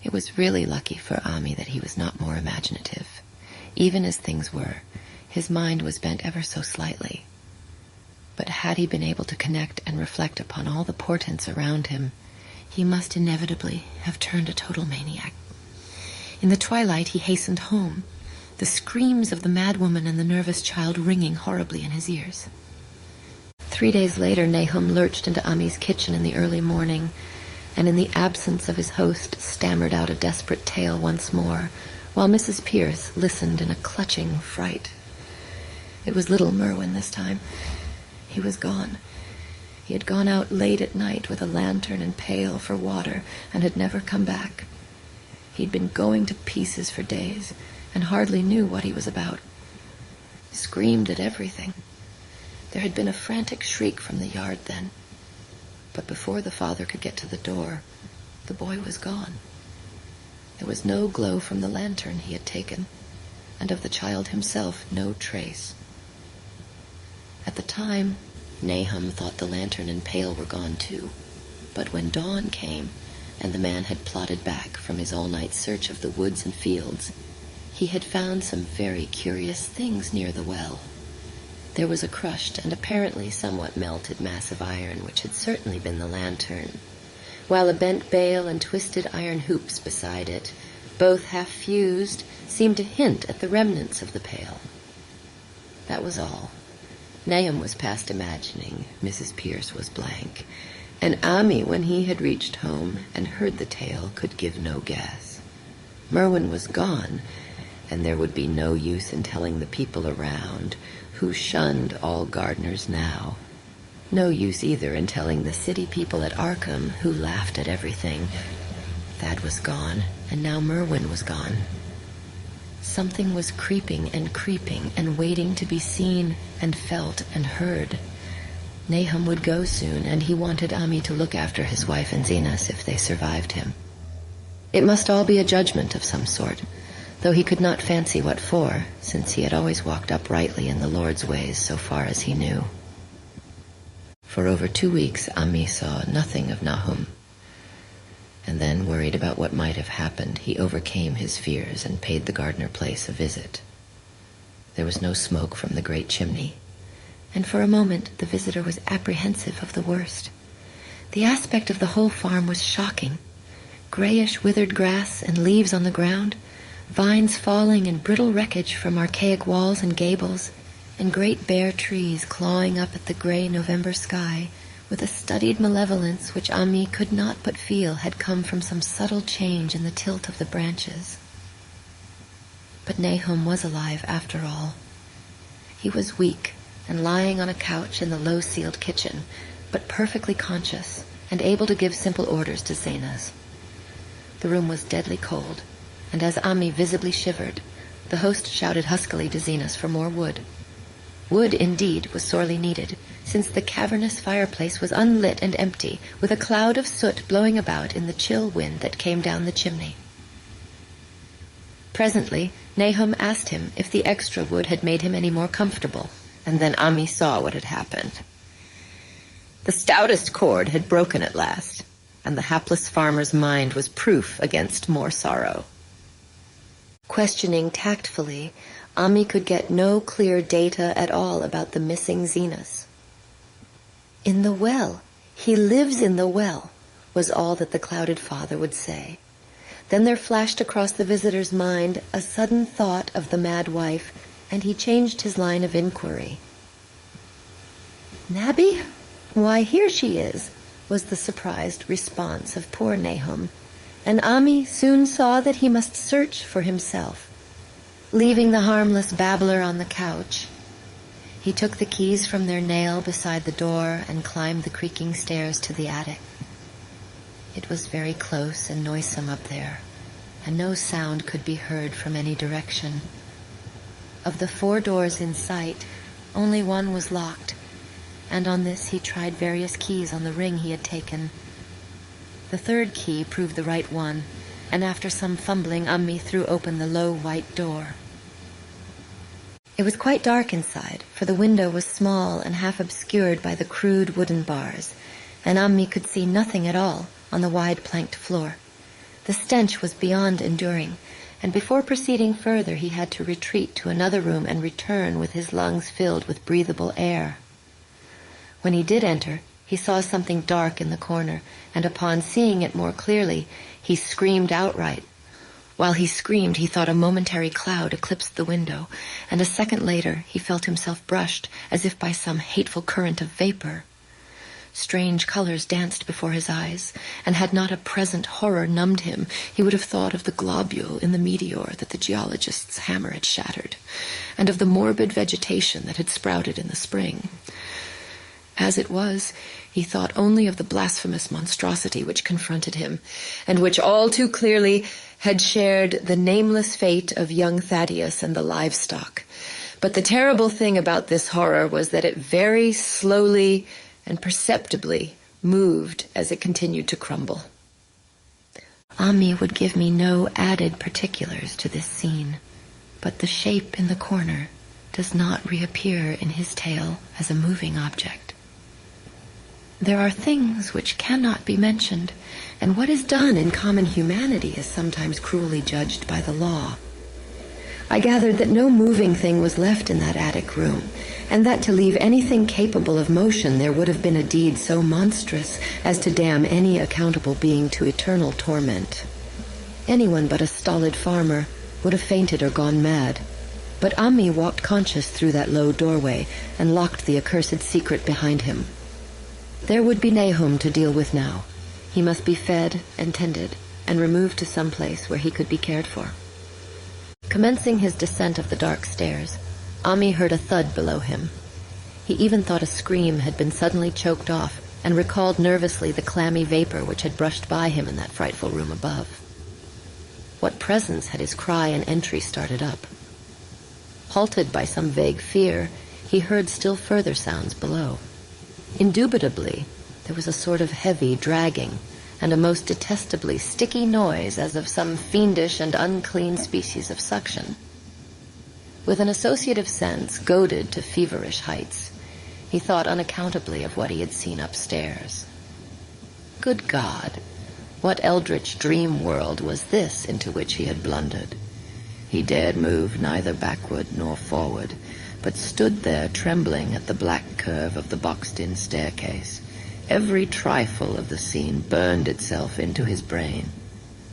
It was really lucky for Ami that he was not more imaginative. Even as things were, his mind was bent ever so slightly. But had he been able to connect and reflect upon all the portents around him, he must inevitably have turned a total maniac. In the twilight he hastened home, the screams of the madwoman and the nervous child ringing horribly in his ears. 3 days later, Nahum lurched into Ami's kitchen in the early morning, and in the absence of his host stammered out a desperate tale once more, while Mrs. Pierce listened in a clutching fright. It was little Merwin this time. He was gone. He had gone out late at night with a lantern and pail for water, and had never come back. He'd been going to pieces for days, and hardly knew what he was about. He screamed at everything. There had been a frantic shriek from the yard then, but before the father could get to the door, the boy was gone. There was no glow from the lantern he had taken, and of the child himself no trace. At the time, Nahum thought the lantern and pail were gone too, but when dawn came, and the man had plodded back from his all-night search of the woods and fields, he had found some very curious things near the well. There was a crushed and apparently somewhat melted mass of iron which had certainly been the lantern, while a bent bale and twisted iron hoops beside it, both half fused, seemed to hint at the remnants of the pail. That was all. Nahum was past imagining. Mrs. Pierce was blank. And Ami, when he had reached home and heard the tale, could give no guess. Merwin was gone, and there would be no use in telling the people around, who shunned all gardeners now. No use either in telling the city people at Arkham, who laughed at everything. Thad was gone, and now Merwin was gone. Something was creeping and waiting to be seen and felt and heard. Nahum would go soon, and he wanted Ami to look after his wife and Zenas if they survived him. It must all be a judgment of some sort, though he could not fancy what for, since he had always walked uprightly in the Lord's ways so far as he knew. For over 2 weeks, Ami saw nothing of Nahum. And then, worried about what might have happened, he overcame his fears and paid the Gardner place a visit. There was no smoke from the great chimney, and for a moment the visitor was apprehensive of the worst. The aspect of the whole farm was shocking. Grayish withered grass and leaves on the ground, vines falling in brittle wreckage from archaic walls and gables, and great bare trees clawing up at the gray November sky with a studied malevolence which Ami could not but feel had come from some subtle change in the tilt of the branches. But Nahum was alive after all. He was weak and lying on a couch in the low-ceiled kitchen, but perfectly conscious and able to give simple orders to Zenas. The room was deadly cold, and as Ami visibly shivered, the host shouted huskily to Zenas for more wood. Wood, indeed, was sorely needed, since the cavernous fireplace was unlit and empty, with a cloud of soot blowing about in the chill wind that came down the chimney. Presently, Nahum asked him if the extra wood had made him any more comfortable, and then Ami saw what had happened. The stoutest cord had broken at last, and the hapless farmer's mind was proof against more sorrow. Questioning tactfully, Ami could get no clear data at all about the missing Zenas. "In the well. He lives in the well," was all that the clouded father would say. Then there flashed across the visitor's mind a sudden thought of the mad wife, and he changed his line of inquiry. "Nabby? Why, here she is," was the surprised response of poor Nahum, and Ami soon saw that he must search for himself. Leaving the harmless babbler on the couch, he took the keys from their nail beside the door and climbed the creaking stairs to the attic. It was very close and noisome up there, and no sound could be heard from any direction. Of the 4 doors in sight, only one was locked, and on this he tried various keys on the ring he had taken. The 3rd key proved the right one, and after some fumbling, Ami threw open the low white door. It was quite dark inside, for the window was small and half obscured by the crude wooden bars, and Ami could see nothing at all on the wide planked floor. The stench was beyond enduring, and before proceeding further he had to retreat to another room and return with his lungs filled with breathable air. When he did enter, he saw something dark in the corner, and upon seeing it more clearly, he screamed outright. While he screamed, he thought a momentary cloud eclipsed the window, and a second later he felt himself brushed as if by some hateful current of vapor. Strange colors danced before his eyes, and had not a present horror numbed him, he would have thought of the globule in the meteor that the geologist's hammer had shattered, and of the morbid vegetation that had sprouted in the spring. As it was, he thought only of the blasphemous monstrosity which confronted him, and which all too clearly had shared the nameless fate of young Thaddeus and the livestock. But the terrible thing about this horror was that it very slowly and perceptibly moved as it continued to crumble. Ami would give me no added particulars to this scene, but the shape in the corner does not reappear in his tale as a moving object. There are things which cannot be mentioned, and what is done in common humanity is sometimes cruelly judged by the law. I gathered that no moving thing was left in that attic room, and that to leave anything capable of motion there would have been a deed so monstrous as to damn any accountable being to eternal torment. Anyone but a stolid farmer would have fainted or gone mad. But Ami walked conscious through that low doorway and locked the accursed secret behind him. There would be Nahum to deal with now. He must be fed and tended and removed to some place where he could be cared for. Commencing his descent of the dark stairs, Ami heard a thud below him. He even thought a scream had been suddenly choked off and recalled nervously the clammy vapor which had brushed by him in that frightful room above. What presence had his cry and entry started up? Halted by some vague fear, he heard still further sounds below. Indubitably, there was a sort of heavy dragging and a most detestably sticky noise as of some fiendish and unclean species of suction. With an associative sense goaded to feverish heights, he thought unaccountably of what he had seen upstairs. Good God, what eldritch dream world was this into which he had blundered? He dared move neither backward nor forward, but stood there trembling at the black curve of the boxed-in staircase. Every trifle of the scene burned itself into his brain.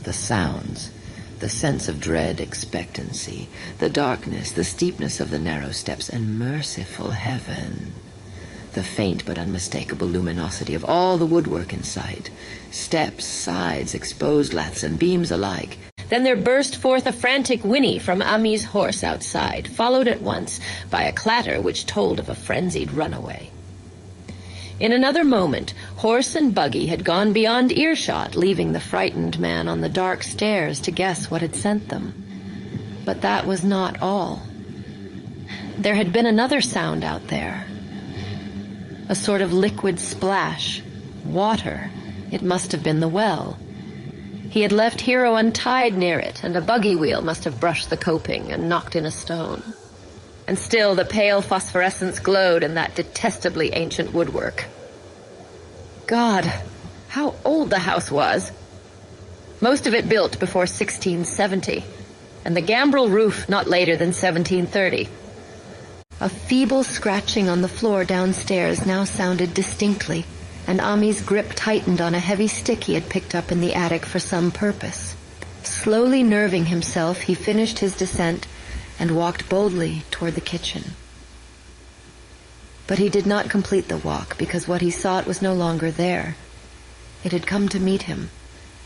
The sounds, the sense of dread expectancy, the darkness, the steepness of the narrow steps, and merciful heaven, the faint but unmistakable luminosity of all the woodwork in sight, steps, sides, exposed laths, and beams alike. Then there burst forth a frantic whinny from Ami's horse outside, followed at once by a clatter which told of a frenzied runaway. In another moment, horse and buggy had gone beyond earshot, leaving the frightened man on the dark stairs to guess what had sent them. But that was not all. There had been another sound out there. A sort of liquid splash. Water. It must have been the well. He had left Hero untied near it, and a buggy wheel must have brushed the coping and knocked in a stone. And still the pale phosphorescence glowed in that detestably ancient woodwork. God, how old the house was! Most of it built before 1670, and the gambrel roof not later than 1730. A feeble scratching on the floor downstairs now sounded distinctly, and Ami's grip tightened on a heavy stick he had picked up in the attic for some purpose. Slowly nerving himself, he finished his descent and walked boldly toward the kitchen. But he did not complete the walk, because what he sought was no longer there. It had come to meet him,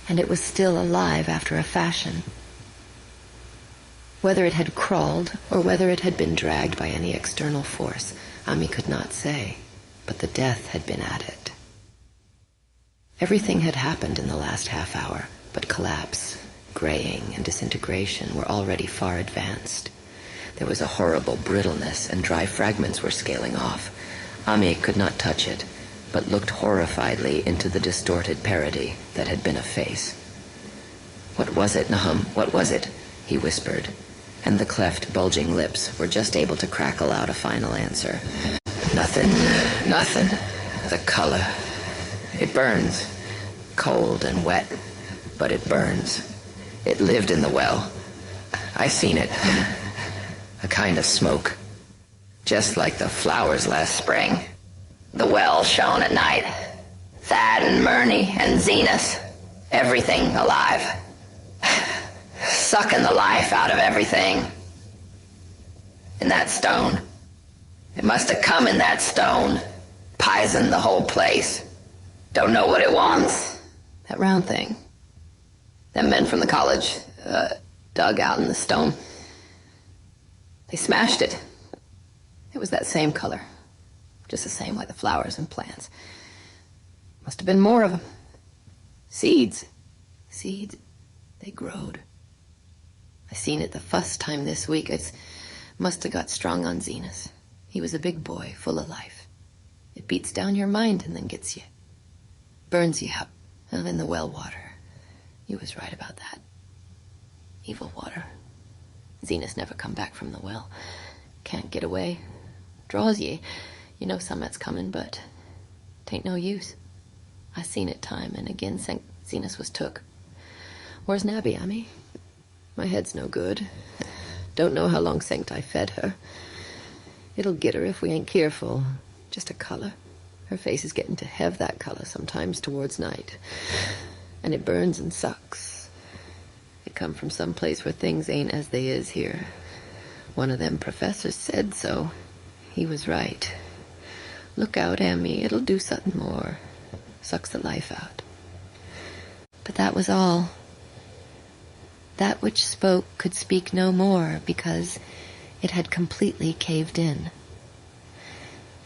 and it was still alive after a fashion. Whether it had crawled, or whether it had been dragged by any external force, Ami could not say, but the death had been at it. Everything had happened in the last half hour, but collapse, graying, and disintegration were already far advanced. There was a horrible brittleness, and dry fragments were scaling off. Ami could not touch it, but looked horrifiedly into the distorted parody that had been a face. "What was it, Nahum? What was it?" he whispered, and the cleft, bulging lips were just able to crackle out a final answer. "Nothing, nothing. The color. It burns. Cold and wet, but it burns. It lived in the well. I seen it. A kind of smoke. Just like the flowers last spring. The well shone at night. Thad and Murney and Zenas. Everything alive. Sucking the life out of everything. In that stone. It must have come in that stone. Poisoned the whole place. Don't know what it wants. That round thing. Them men from the college dug out in the stone. They smashed it. It was that same color. Just the same like the flowers and plants. Must have been more of them. Seeds. Seeds. They growed. I seen it the first time this week. It must have got strong on Zenas. He was a big boy, full of life. It beats down your mind and then gets you. Burns you up. And in the well water. You was right about that. Evil water. Zenas never come back from the well. Can't get away. Draws ye. You know some that's coming, but tain't no use. I seen it time and again Zenas was took. Where's Nabby, Ami? My head's no good. Don't know how long since I fed her. It'll get her if we ain't careful. Just a color. Her face is getting to have that color sometimes towards night. And it burns and sucks. It come from some place where things ain't as they is here. One of them professors said so. He was right. Look out, Emmy, it'll do something more. Sucks the life out. But that was all. That which spoke could speak no more because it had completely caved in.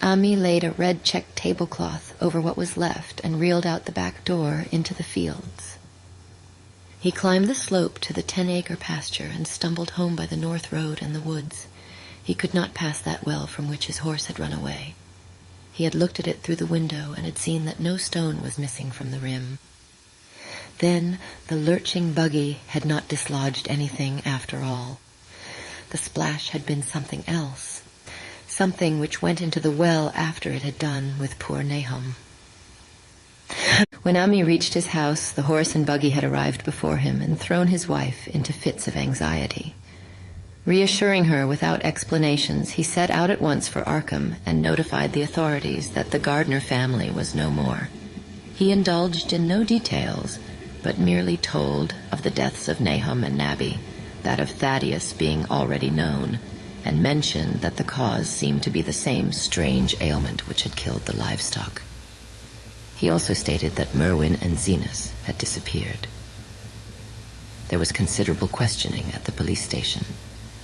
Ami laid a red checked tablecloth over what was left and reeled out the back door into the fields. He climbed the slope to the 10-acre pasture and stumbled home by the north road and the woods. He could not pass that well from which his horse had run away. He had looked at it through the window and had seen that no stone was missing from the rim. Then the lurching buggy had not dislodged anything after all. The splash had been something else, something which went into the well after it had done with poor Nahum. When Ami reached his house, the horse and buggy had arrived before him and thrown his wife into fits of anxiety. Reassuring her without explanations, he set out at once for Arkham and notified the authorities that the Gardner family was no more. He indulged in no details, but merely told of the deaths of Nahum and Nabby, that of Thaddeus being already known, and mentioned that the cause seemed to be the same strange ailment which had killed the livestock. He also stated that Merwin and Zenas had disappeared. There was considerable questioning at the police station,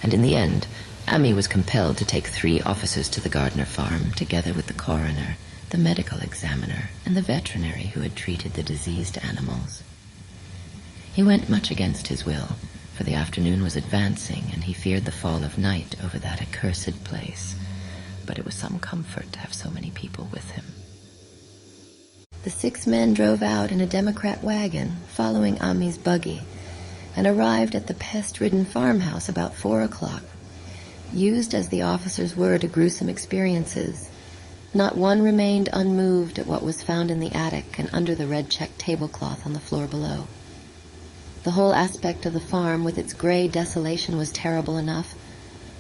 and in the end, Ami was compelled to take 3 officers to the Gardner farm, together with the coroner, the medical examiner, and the veterinary who had treated the diseased animals. He went much against his will, for the afternoon was advancing, and he feared the fall of night over that accursed place. But it was some comfort to have so many people with him. The 6 men drove out in a Democrat wagon, following Ami's buggy, and arrived at the pest-ridden farmhouse about 4 o'clock. Used as the officers were to gruesome experiences, not one remained unmoved at what was found in the attic and under the red-checked tablecloth on the floor below. The whole aspect of the farm with its gray desolation was terrible enough,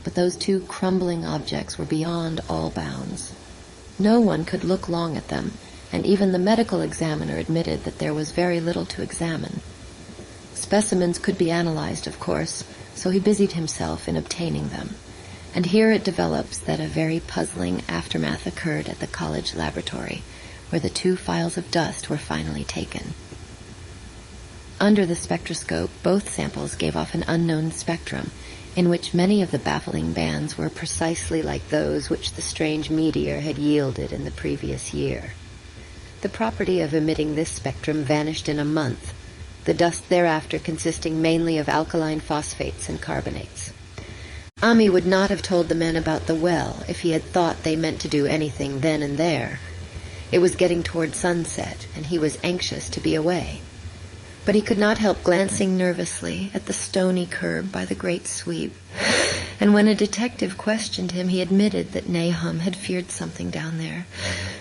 but those 2 crumbling objects were beyond all bounds. No one could look long at them, and even the medical examiner admitted that there was very little to examine. Specimens could be analyzed, of course, so he busied himself in obtaining them. And here it develops that a very puzzling aftermath occurred at the college laboratory, where the 2 files of dust were finally taken. Under the spectroscope, both samples gave off an unknown spectrum, in which many of the baffling bands were precisely like those which the strange meteor had yielded in the previous year. The property of emitting this spectrum vanished in a month, the dust thereafter consisting mainly of alkaline phosphates and carbonates. Ami would not have told the men about the well if he had thought they meant to do anything then and there. It was getting toward sunset, and he was anxious to be away. But he could not help glancing nervously at the stony curb by the great sweep, and when a detective questioned him, he admitted that Nahum had feared something down there,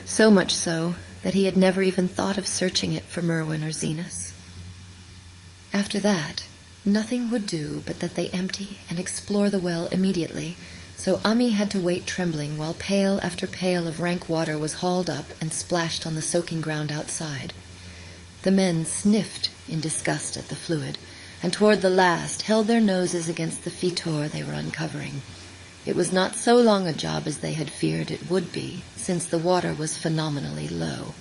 so much so that he had never even thought of searching it for Merwin or Zenas. After that, nothing would do but that they empty and explore the well immediately, so Ami had to wait trembling while pail after pail of rank water was hauled up and splashed on the soaking ground outside. The men sniffed in disgust at the fluid, and toward the last held their noses against the fetor they were uncovering. It was not so long a job as they had feared it would be, since the water was phenomenally low.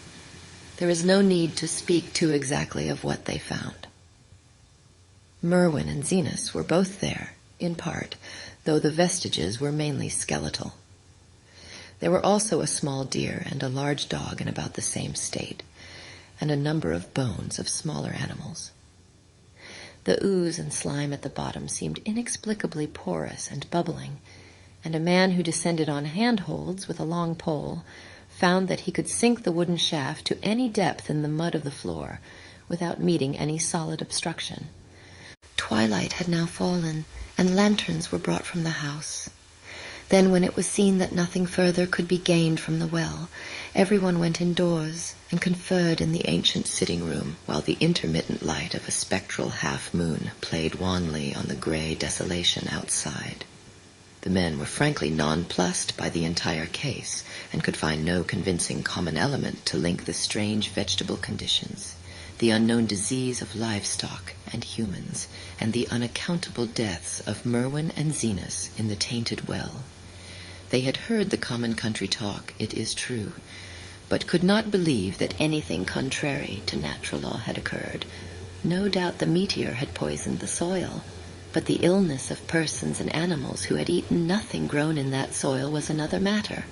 There is no need to speak too exactly of what they found. Merwin and Zenas were both there, in part, though the vestiges were mainly skeletal. There were also a small deer and a large dog in about the same state, and a number of bones of smaller animals. The ooze and slime at the bottom seemed inexplicably porous and bubbling, and a man who descended on handholds with a long pole found that he could sink the wooden shaft to any depth in the mud of the floor without meeting any solid obstruction. Twilight had now fallen, and lanterns were brought from the house. Then, when it was seen that nothing further could be gained from the well, everyone went indoors and conferred in the ancient sitting room, while the intermittent light of a spectral half-moon played wanly on the gray desolation outside. The men were frankly nonplussed by the entire case, and could find no convincing common element to link the strange vegetable conditions, the unknown disease of livestock and humans, and the unaccountable deaths of Merwin and Zenas in the tainted well. They had heard the common country talk, it is true, but could not believe that anything contrary to natural law had occurred. No doubt the meteor had poisoned the soil, but the illness of persons and animals who had eaten nothing grown in that soil was another matter.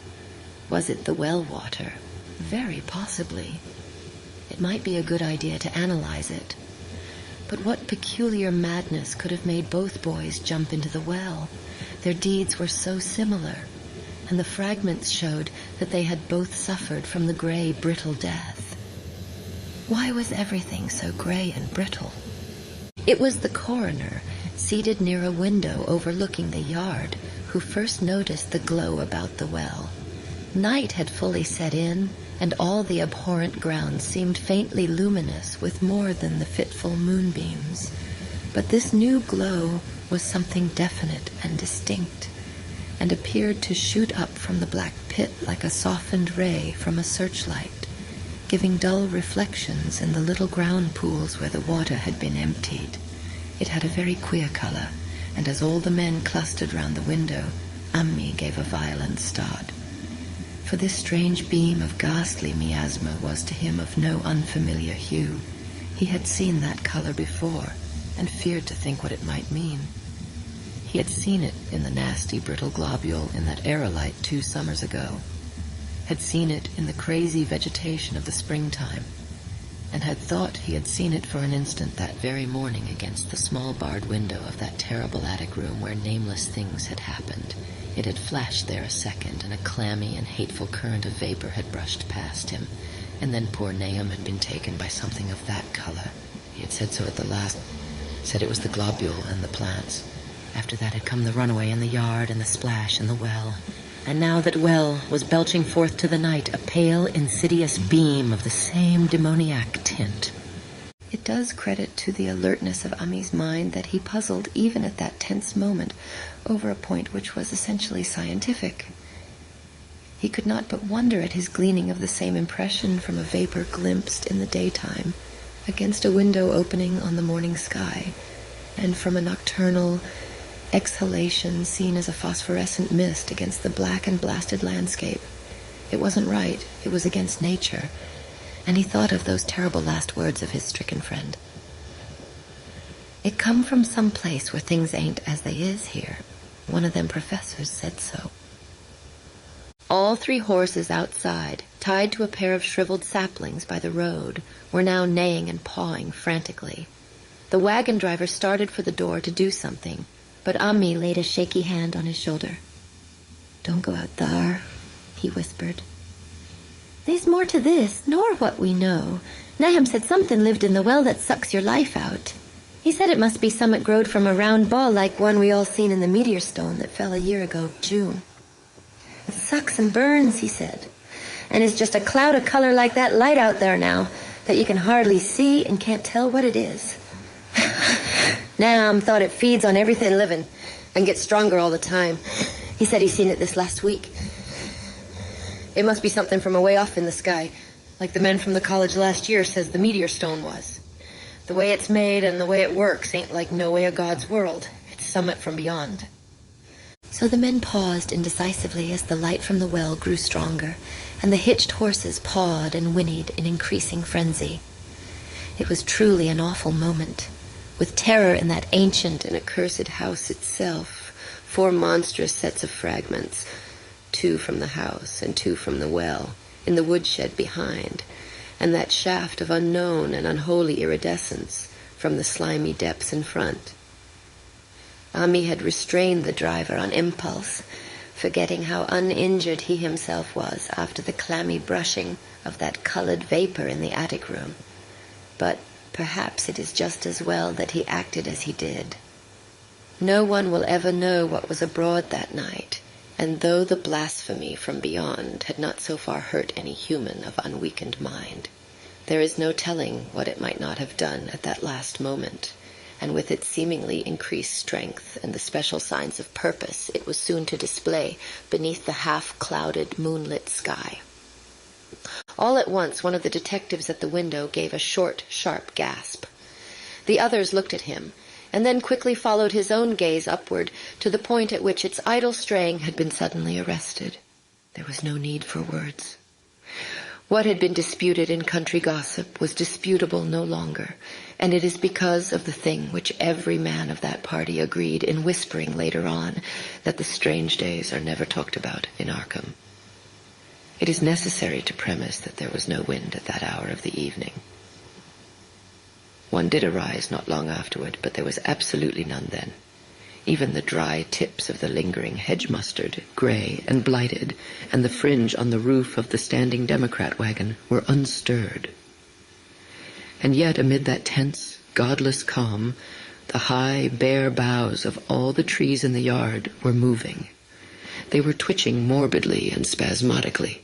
Was it the well water? Very possibly. It might be a good idea to analyze it. But what peculiar madness could have made both boys jump into the well? Their deeds were so similar, and the fragments showed that they had both suffered from the gray, brittle death. Why was everything so gray and brittle? It was the coroner, seated near a window overlooking the yard, who first noticed the glow about the well. Night had fully set in, and all the abhorrent ground seemed faintly luminous with more than the fitful moonbeams. But this new glow was something definite and distinct, and appeared to shoot up from the black pit like a softened ray from a searchlight, giving dull reflections in the little ground pools where the water had been emptied. It had a very queer color, and as all the men clustered round the window, Ammi gave a violent start. For this strange beam of ghastly miasma was to him of no unfamiliar hue. He had seen that color before, and feared to think what it might mean. He had seen it in the nasty brittle globule in that aerolite 2 summers ago, had seen it in the crazy vegetation of the springtime, and had thought he had seen it for an instant that very morning against the small barred window of that terrible attic room where nameless things had happened. It had flashed there a second, and a clammy and hateful current of vapor had brushed past him, and then poor Nahum had been taken by something of that color. He had said so at the last, said it was the globule and the plants. After that had come the runaway in the yard and the splash in the well. And now that well was belching forth to the night a pale, insidious beam of the same demoniac tint. It does credit to the alertness of Ammi's mind that he puzzled, even at that tense moment, over a point which was essentially scientific. He could not but wonder at his gleaning of the same impression from a vapor glimpsed in the daytime against a window opening on the morning sky, and from a nocturnal exhalation seen as a phosphorescent mist against the black and blasted landscape. It wasn't right. It was against nature. And he thought of those terrible last words of his stricken friend. It come from some place where things ain't as they is here. One of them professors said so. All 3 horses outside, tied to a pair of shriveled saplings by the road, were now neighing and pawing frantically. The wagon driver started for the door to do something, but Ammi laid a shaky hand on his shoulder. "Don't go out thar," he whispered. "There's more to this, nor what we know. Nahum said something lived in the well that sucks your life out. He said it must be summat growed from a round ball like one we all seen in the meteor stone that fell a year ago, June. It sucks and burns, he said, and is just a cloud of color like that light out there now that you can hardly see and can't tell what it is. Nahum thought it feeds on everything living and gets stronger all the time. He said he seen it this last week. It must be something from away off in the sky, like the men from the college last year says the meteor stone was. The way it's made and the way it works ain't like no way of God's world. It's summit from beyond." So the men paused indecisively as the light from the well grew stronger, and the hitched horses pawed and whinnied in increasing frenzy. It was truly an awful moment, with terror in that ancient and accursed house itself, 4 monstrous sets of fragments, 2 from the house and 2 from the well, in the woodshed behind, and that shaft of unknown and unholy iridescence from the slimy depths in front. Ammi had restrained the driver on impulse, forgetting how uninjured he himself was after the clammy brushing of that colored vapor in the attic room. But perhaps it is just as well that he acted as he did. No one will ever know what was abroad that night, and though the blasphemy from beyond had not so far hurt any human of unweakened mind, there is no telling what it might not have done at that last moment, and with its seemingly increased strength and the special signs of purpose it was soon to display beneath the half-clouded, moonlit sky. All at once, one of the detectives at the window gave a short, sharp gasp. The others looked at him, and then quickly followed his own gaze upward to the point at which its idle straying had been suddenly arrested. There was no need for words. What had been disputed in country gossip was disputable no longer, and it is because of the thing which every man of that party agreed in whispering later on, that the strange days are never talked about in Arkham. It is necessary to premise that there was no wind at that hour of the evening. One did arise not long afterward, but there was absolutely none then. Even the dry tips of the lingering hedge mustard, grey and blighted, and the fringe on the roof of the standing Democrat wagon were unstirred. And yet, amid that tense, godless calm, the high, bare boughs of all the trees in the yard were moving. They were twitching morbidly and spasmodically,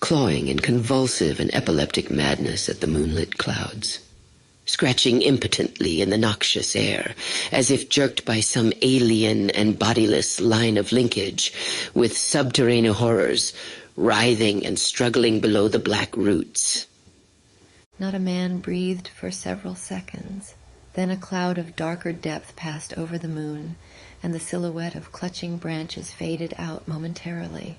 clawing in convulsive and epileptic madness at the moonlit clouds, scratching impotently in the noxious air, as if jerked by some alien and bodiless line of linkage, with subterranean horrors writhing and struggling below the black roots. Not a man breathed for several seconds. Then a cloud of darker depth passed over the moon, and the silhouette of clutching branches faded out momentarily.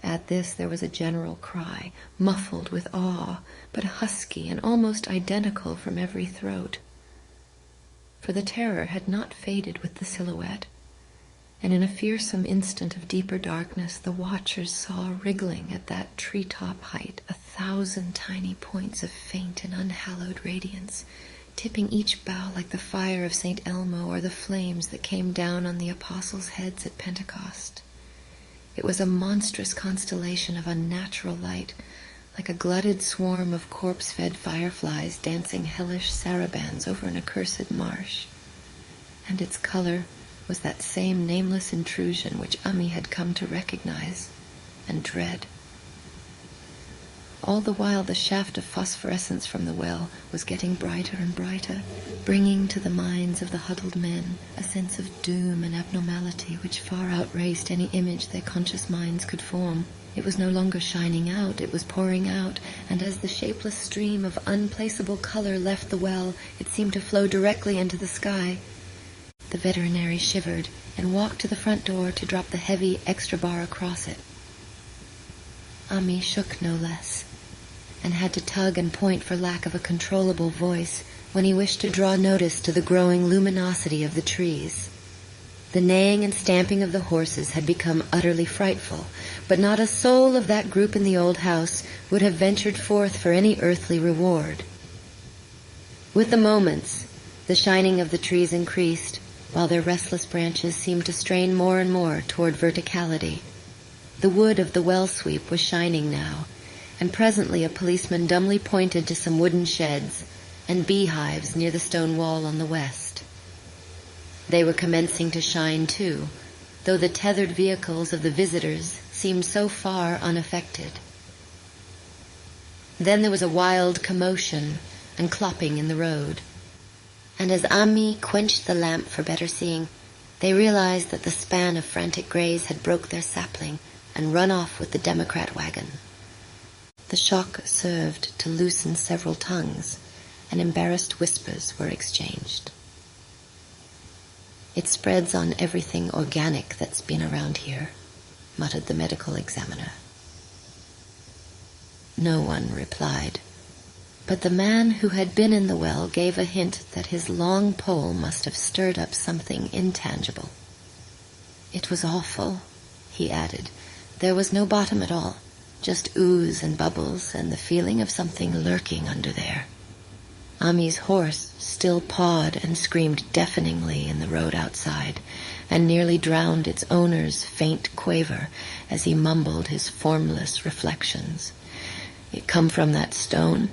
At this there was a general cry, muffled with awe, but husky and almost identical from every throat. For the terror had not faded with the silhouette, and in a fearsome instant of deeper darkness the watchers saw wriggling at that treetop height 1,000 tiny points of faint and unhallowed radiance, tipping each bough like the fire of St. Elmo or the flames that came down on the apostles' heads at Pentecost. It was a monstrous constellation of unnatural light, like a glutted swarm of corpse-fed fireflies dancing hellish sarabands over an accursed marsh. And its color was that same nameless intrusion which Ami had come to recognize and dread. All the while the shaft of phosphorescence from the well was getting brighter and brighter, bringing to the minds of the huddled men a sense of doom and abnormality which far outraced any image their conscious minds could form. It was no longer shining out, it was pouring out, and as the shapeless stream of unplaceable color left the well, it seemed to flow directly into the sky. The veterinary shivered and walked to the front door to drop the heavy extra bar across it. Ami shook no less, and had to tug and point for lack of a controllable voice when he wished to draw notice to the growing luminosity of the trees. The neighing and stamping of the horses had become utterly frightful, but not a soul of that group in the old house would have ventured forth for any earthly reward. With the moments, the shining of the trees increased, while their restless branches seemed to strain more and more toward verticality. The wood of the well sweep was shining now, and presently a policeman dumbly pointed to some wooden sheds and beehives near the stone wall on the west. They were commencing to shine too, though the tethered vehicles of the visitors seemed so far unaffected. Then there was a wild commotion and clopping in the road, and as Ami quenched the lamp for better seeing, they realized that the span of frantic grays had broke their sapling and run off with the Democrat wagon. The shock served to loosen several tongues, and embarrassed whispers were exchanged. "It spreads on everything organic that's been around here," muttered the medical examiner. No one replied, but the man who had been in the well gave a hint that his long pole must have stirred up something intangible. "It was awful," he added. "There was no bottom at all. Just ooze and bubbles and the feeling of something lurking under there." Ami's horse still pawed and screamed deafeningly in the road outside, and nearly drowned its owner's faint quaver as he mumbled his formless reflections. "It come from that stone.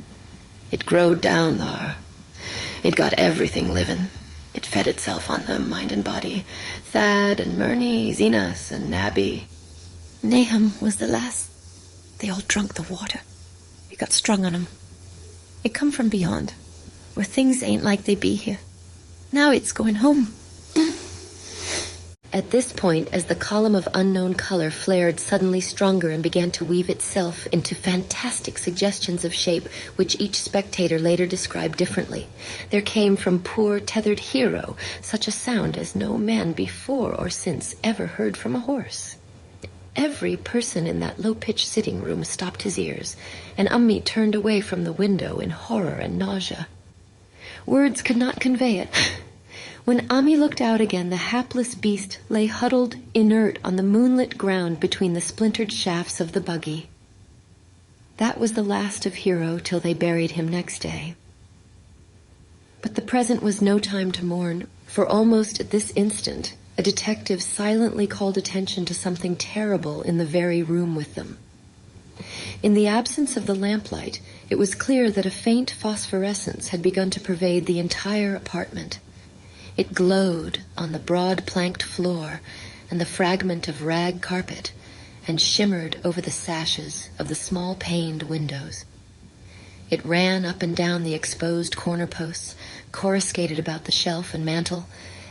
It growed down thar. It got everything living. It fed itself on them, mind and body. Thad and Murney, Zenas and Nabby. Nahum was the last. They all drunk the water. It got strung on 'em. It come from beyond, where things ain't like they be here. Now it's going home." At this point, as the column of unknown color flared suddenly stronger and began to weave itself into fantastic suggestions of shape, which each spectator later described differently, there came from poor tethered hero such a sound as no man before or since ever heard from a horse. Every person in that low-pitched sitting room stopped his ears, and Ummi turned away from the window in horror and nausea. Words could not convey it. When Ami looked out again, the hapless beast lay huddled, inert, on the moonlit ground between the splintered shafts of the buggy. That was the last of Hero till they buried him next day. But the present was no time to mourn, for almost at this instant, a detective silently called attention to something terrible in the very room with them. In the absence of the lamplight, it was clear that a faint phosphorescence had begun to pervade the entire apartment. It glowed on the broad planked floor and the fragment of rag carpet, and shimmered over the sashes of the small paned windows. It ran up and down the exposed corner posts, coruscated about the shelf and mantel,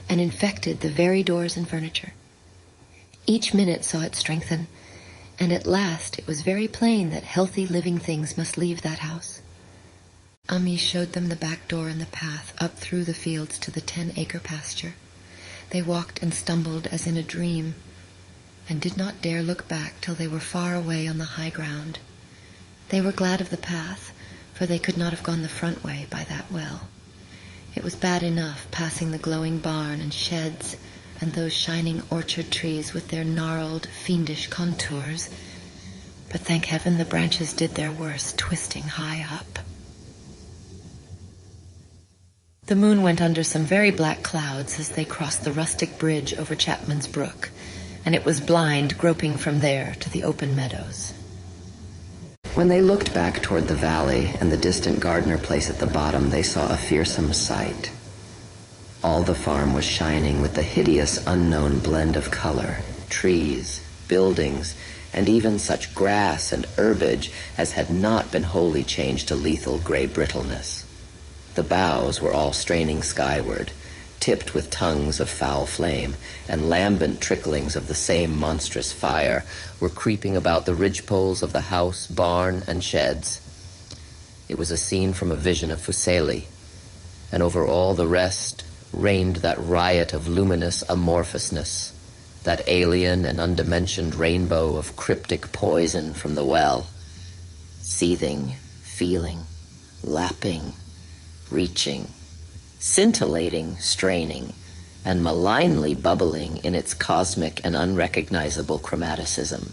and infected the very doors and furniture. Each minute saw it strengthen, and at last it was very plain that healthy living things must leave that house. Ami showed them the back door and the path up through the fields to the 10-acre pasture. They walked and stumbled as in a dream, and did not dare look back till they were far away on the high ground. They were glad of the path, for they could not have gone the front way by that well. It was bad enough passing the glowing barn and sheds and those shining orchard trees with their gnarled, fiendish contours, but thank heaven the branches did their worst, twisting high up. The moon went under some very black clouds as they crossed the rustic bridge over Chapman's Brook, and it was blind groping from there to the open meadows. When they looked back toward the valley and the distant Gardner place at the bottom, they saw a fearsome sight. All the farm was shining with the hideous unknown blend of color, trees, buildings, and even such grass and herbage as had not been wholly changed to lethal gray brittleness. The boughs were all straining skyward, tipped with tongues of foul flame, and lambent tricklings of the same monstrous fire were creeping about the ridgepoles of the house, barn, and sheds. It was a scene from a vision of Fuseli, and over all the rest reigned that riot of luminous amorphousness, that alien and undimensioned rainbow of cryptic poison from the well, seething, feeling, lapping, reaching, scintillating, straining, and malignly bubbling in its cosmic and unrecognizable chromaticism.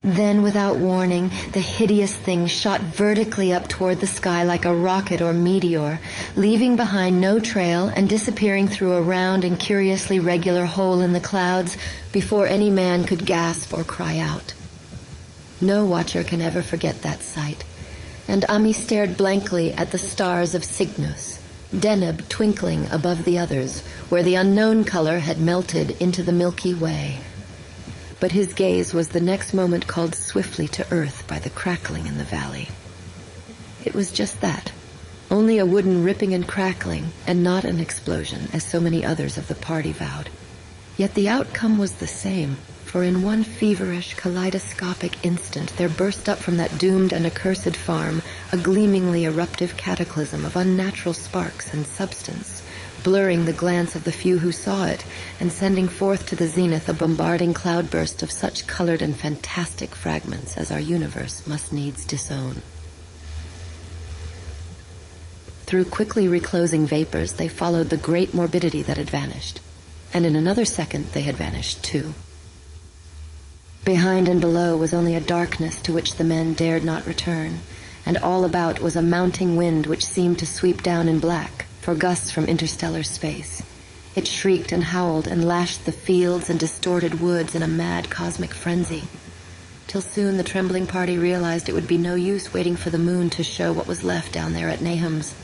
Then, without warning, the hideous thing shot vertically up toward the sky like a rocket or meteor, leaving behind no trail and disappearing through a round and curiously regular hole in the clouds before any man could gasp or cry out. No watcher can ever forget that sight, and Ami stared blankly at the stars of Cygnus, Deneb twinkling above the others, where the unknown color had melted into the Milky Way. But his gaze was the next moment called swiftly to earth by the crackling in the valley. It was just that, only a wooden ripping and crackling, and not an explosion, as so many others of the party vowed. Yet the outcome was the same, for in one feverish, kaleidoscopic instant there burst up from that doomed and accursed farm a gleamingly eruptive cataclysm of unnatural sparks and substance, blurring the glance of the few who saw it, and sending forth to the zenith a bombarding cloudburst of such colored and fantastic fragments as our universe must needs disown. Through quickly reclosing vapors, they followed the great morbidity that had vanished, and in another second they had vanished too. Behind and below was only a darkness to which the men dared not return, and all about was a mounting wind which seemed to sweep down in black, for gusts from interstellar space. It shrieked and howled and lashed the fields and distorted woods in a mad cosmic frenzy, till soon the trembling party realized it would be no use waiting for the moon to show what was left down there at Nahum's.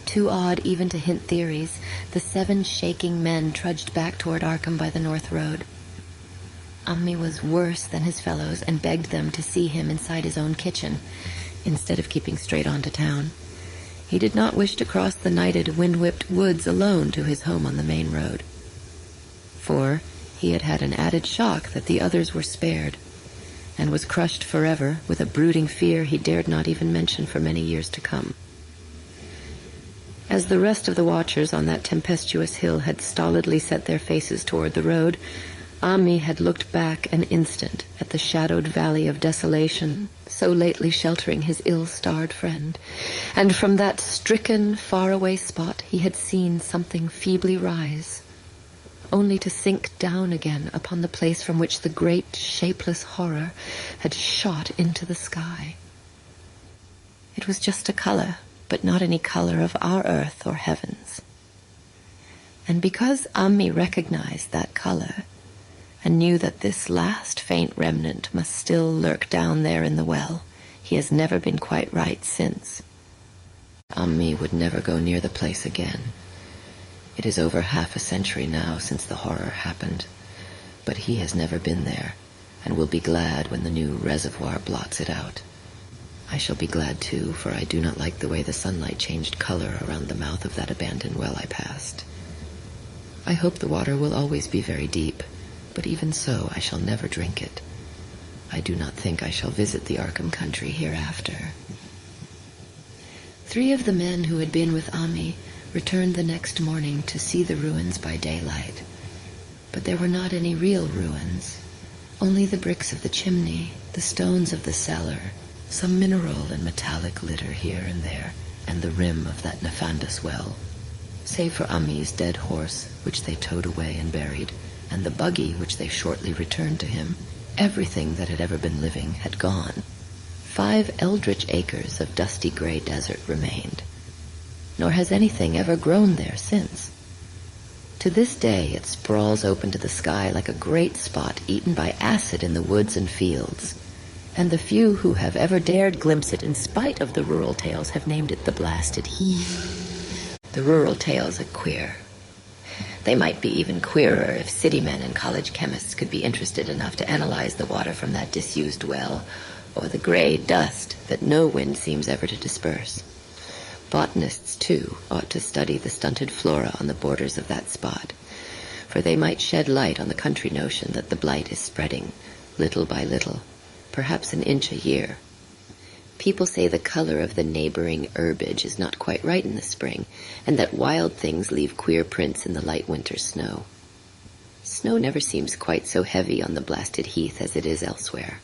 Too awed even to hint theories, the 7 shaking men trudged back toward Arkham by the north road. Ummi was worse than his fellows and begged them to see him inside his own kitchen, instead of keeping straight on to town. He did not wish to cross the nighted, wind-whipped woods alone to his home on the main road. for he had had an added shock that the others were spared, and was crushed forever with a brooding fear he dared not even mention for many years to come. As the rest of the watchers on that tempestuous hill had stolidly set their faces toward the road, Ami had looked back an instant at the shadowed valley of desolation, so lately sheltering his ill-starred friend, and from that stricken, faraway spot he had seen something feebly rise, only to sink down again upon the place from which the great, shapeless horror had shot into the sky. It was just a color, but not any color of our earth or heavens. And because Ami recognized that color, and knew that this last faint remnant must still lurk down there in the well, he has never been quite right since. Ami would never go near the place again. It is over half a century now since the horror happened, but he has never been there, and will be glad when the new reservoir blots it out. I shall be glad too, for I do not like the way the sunlight changed color around the mouth of that abandoned well I passed. I hope the water will always be very deep, but even so I shall never drink it. I do not think I shall visit the Arkham country hereafter. 3 of the men who had been with Ami returned the next morning to see the ruins by daylight. But there were not any real ruins, only the bricks of the chimney, the stones of the cellar, some mineral and metallic litter here and there, and the rim of that nefandous well. Save for Ami's dead horse, which they towed away and buried, and the buggy which they shortly returned to him, everything that had ever been living had gone. 5 eldritch acres of dusty gray desert remained, nor has anything ever grown there since. To this day it sprawls open to the sky like a great spot eaten by acid in the woods and fields, and the few who have ever dared glimpse it in spite of the rural tales have named it the blasted heath. The rural tales are queer. They might be even queerer if city men and college chemists could be interested enough to analyze the water from that disused well, or the gray dust that no wind seems ever to disperse. Botanists, too, ought to study the stunted flora on the borders of that spot, for they might shed light on the country notion that the blight is spreading, little by little, perhaps an inch a year. People say the color of the neighboring herbage is not quite right in the spring, and that wild things leave queer prints in the light winter snow. Snow never seems quite so heavy on the blasted heath as it is elsewhere.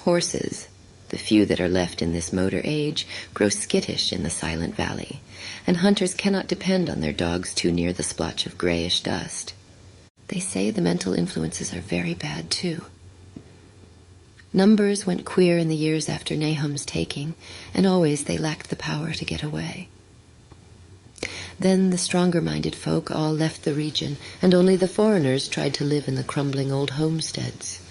Horses, the few that are left in this motor age, grow skittish in the silent valley, and hunters cannot depend on their dogs too near the splotch of grayish dust. They say the mental influences are very bad, too. Numbers went queer in the years after Nahum's taking, and always they lacked the power to get away. Then the stronger-minded folk all left the region, and only the foreigners tried to live in the crumbling old homesteads.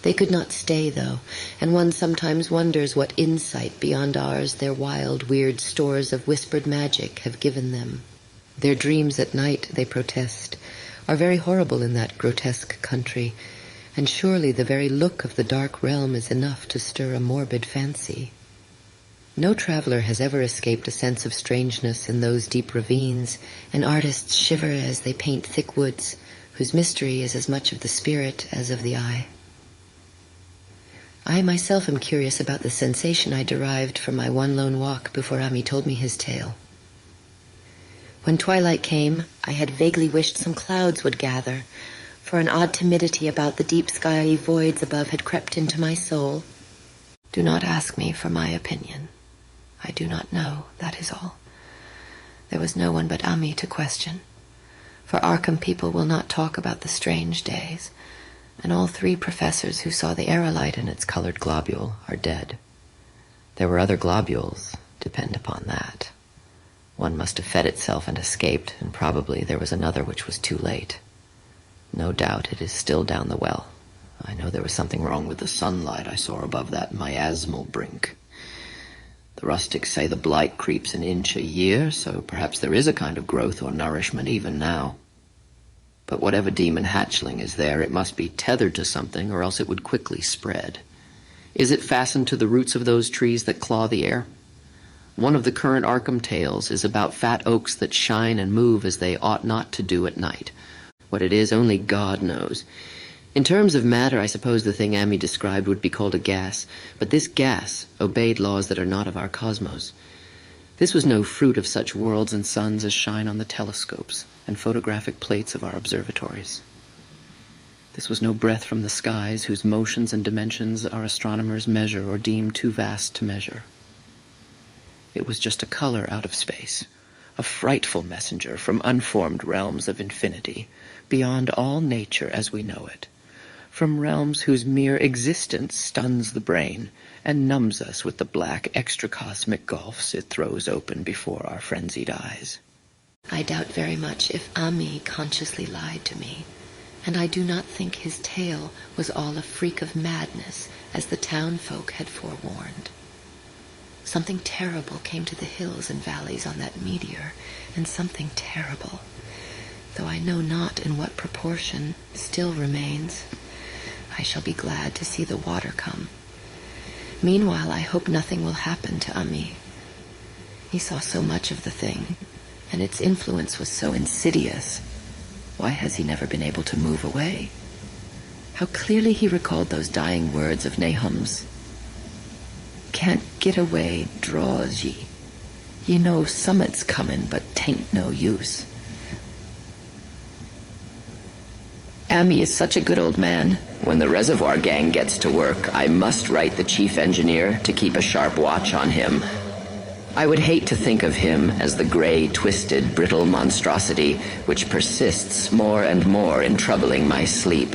They could not stay, though, and one sometimes wonders what insight beyond ours their wild, weird stores of whispered magic have given them. Their dreams at night, they protest, are very horrible in that grotesque country, and surely the very look of the dark realm is enough to stir a morbid fancy. No traveler has ever escaped a sense of strangeness in those deep ravines, and artists shiver as they paint thick woods, whose mystery is as much of the spirit as of the eye. I myself am curious about the sensation I derived from my one lone walk before Ami told me his tale. When twilight came, I had vaguely wished some clouds would gather, for an odd timidity about the deep skyey voids above had crept into my soul. Do not ask me for my opinion. I do not know, that is all. There was no one but Ami to question, for Arkham people will not talk about the strange days, and all 3 professors who saw the aerolite in its colored globule are dead. There were other globules, depend upon that. One must have fed itself and escaped, and probably there was another which was too late. No doubt it is still down the well. I know there was something wrong with the sunlight I saw above that miasmal brink. The rustics say the blight creeps an inch a year, so perhaps there is a kind of growth or nourishment even now. But whatever demon hatchling is there, it must be tethered to something, or else it would quickly spread. Is it fastened to the roots of those trees that claw the air? One of the current Arkham tales is about fat oaks that shine and move as they ought not to do at night. What it is, only God knows. In terms of matter, I suppose the thing Amy described would be called a gas, but this gas obeyed laws that are not of our cosmos. This was no fruit of such worlds and suns as shine on the telescopes and photographic plates of our observatories. This was no breath from the skies whose motions and dimensions our astronomers measure or deem too vast to measure. It was just a color out of space, a frightful messenger from unformed realms of infinity, beyond all nature as we know it, from realms whose mere existence stuns the brain and numbs us with the black extracosmic gulfs it throws open before our frenzied eyes. I doubt very much if Ami consciously lied to me, and I do not think his tale was all a freak of madness, as the town folk had forewarned. Something terrible came to the hills and valleys on that meteor, and something terrible, though I know not in what proportion, still remains. I shall be glad to see the water come. Meanwhile, I hope nothing will happen to Ami. He saw so much of the thing, and its influence was so insidious. Why has he never been able to move away? How clearly he recalled those dying words of Nahum's. Can't get away, draws ye. Ye know summit's comin', but 'tain't no use. Ami is such a good old man. When the reservoir gang gets to work, I must write the chief engineer to keep a sharp watch on him. I would hate to think of him as the gray, twisted, brittle monstrosity which persists more and more in troubling my sleep.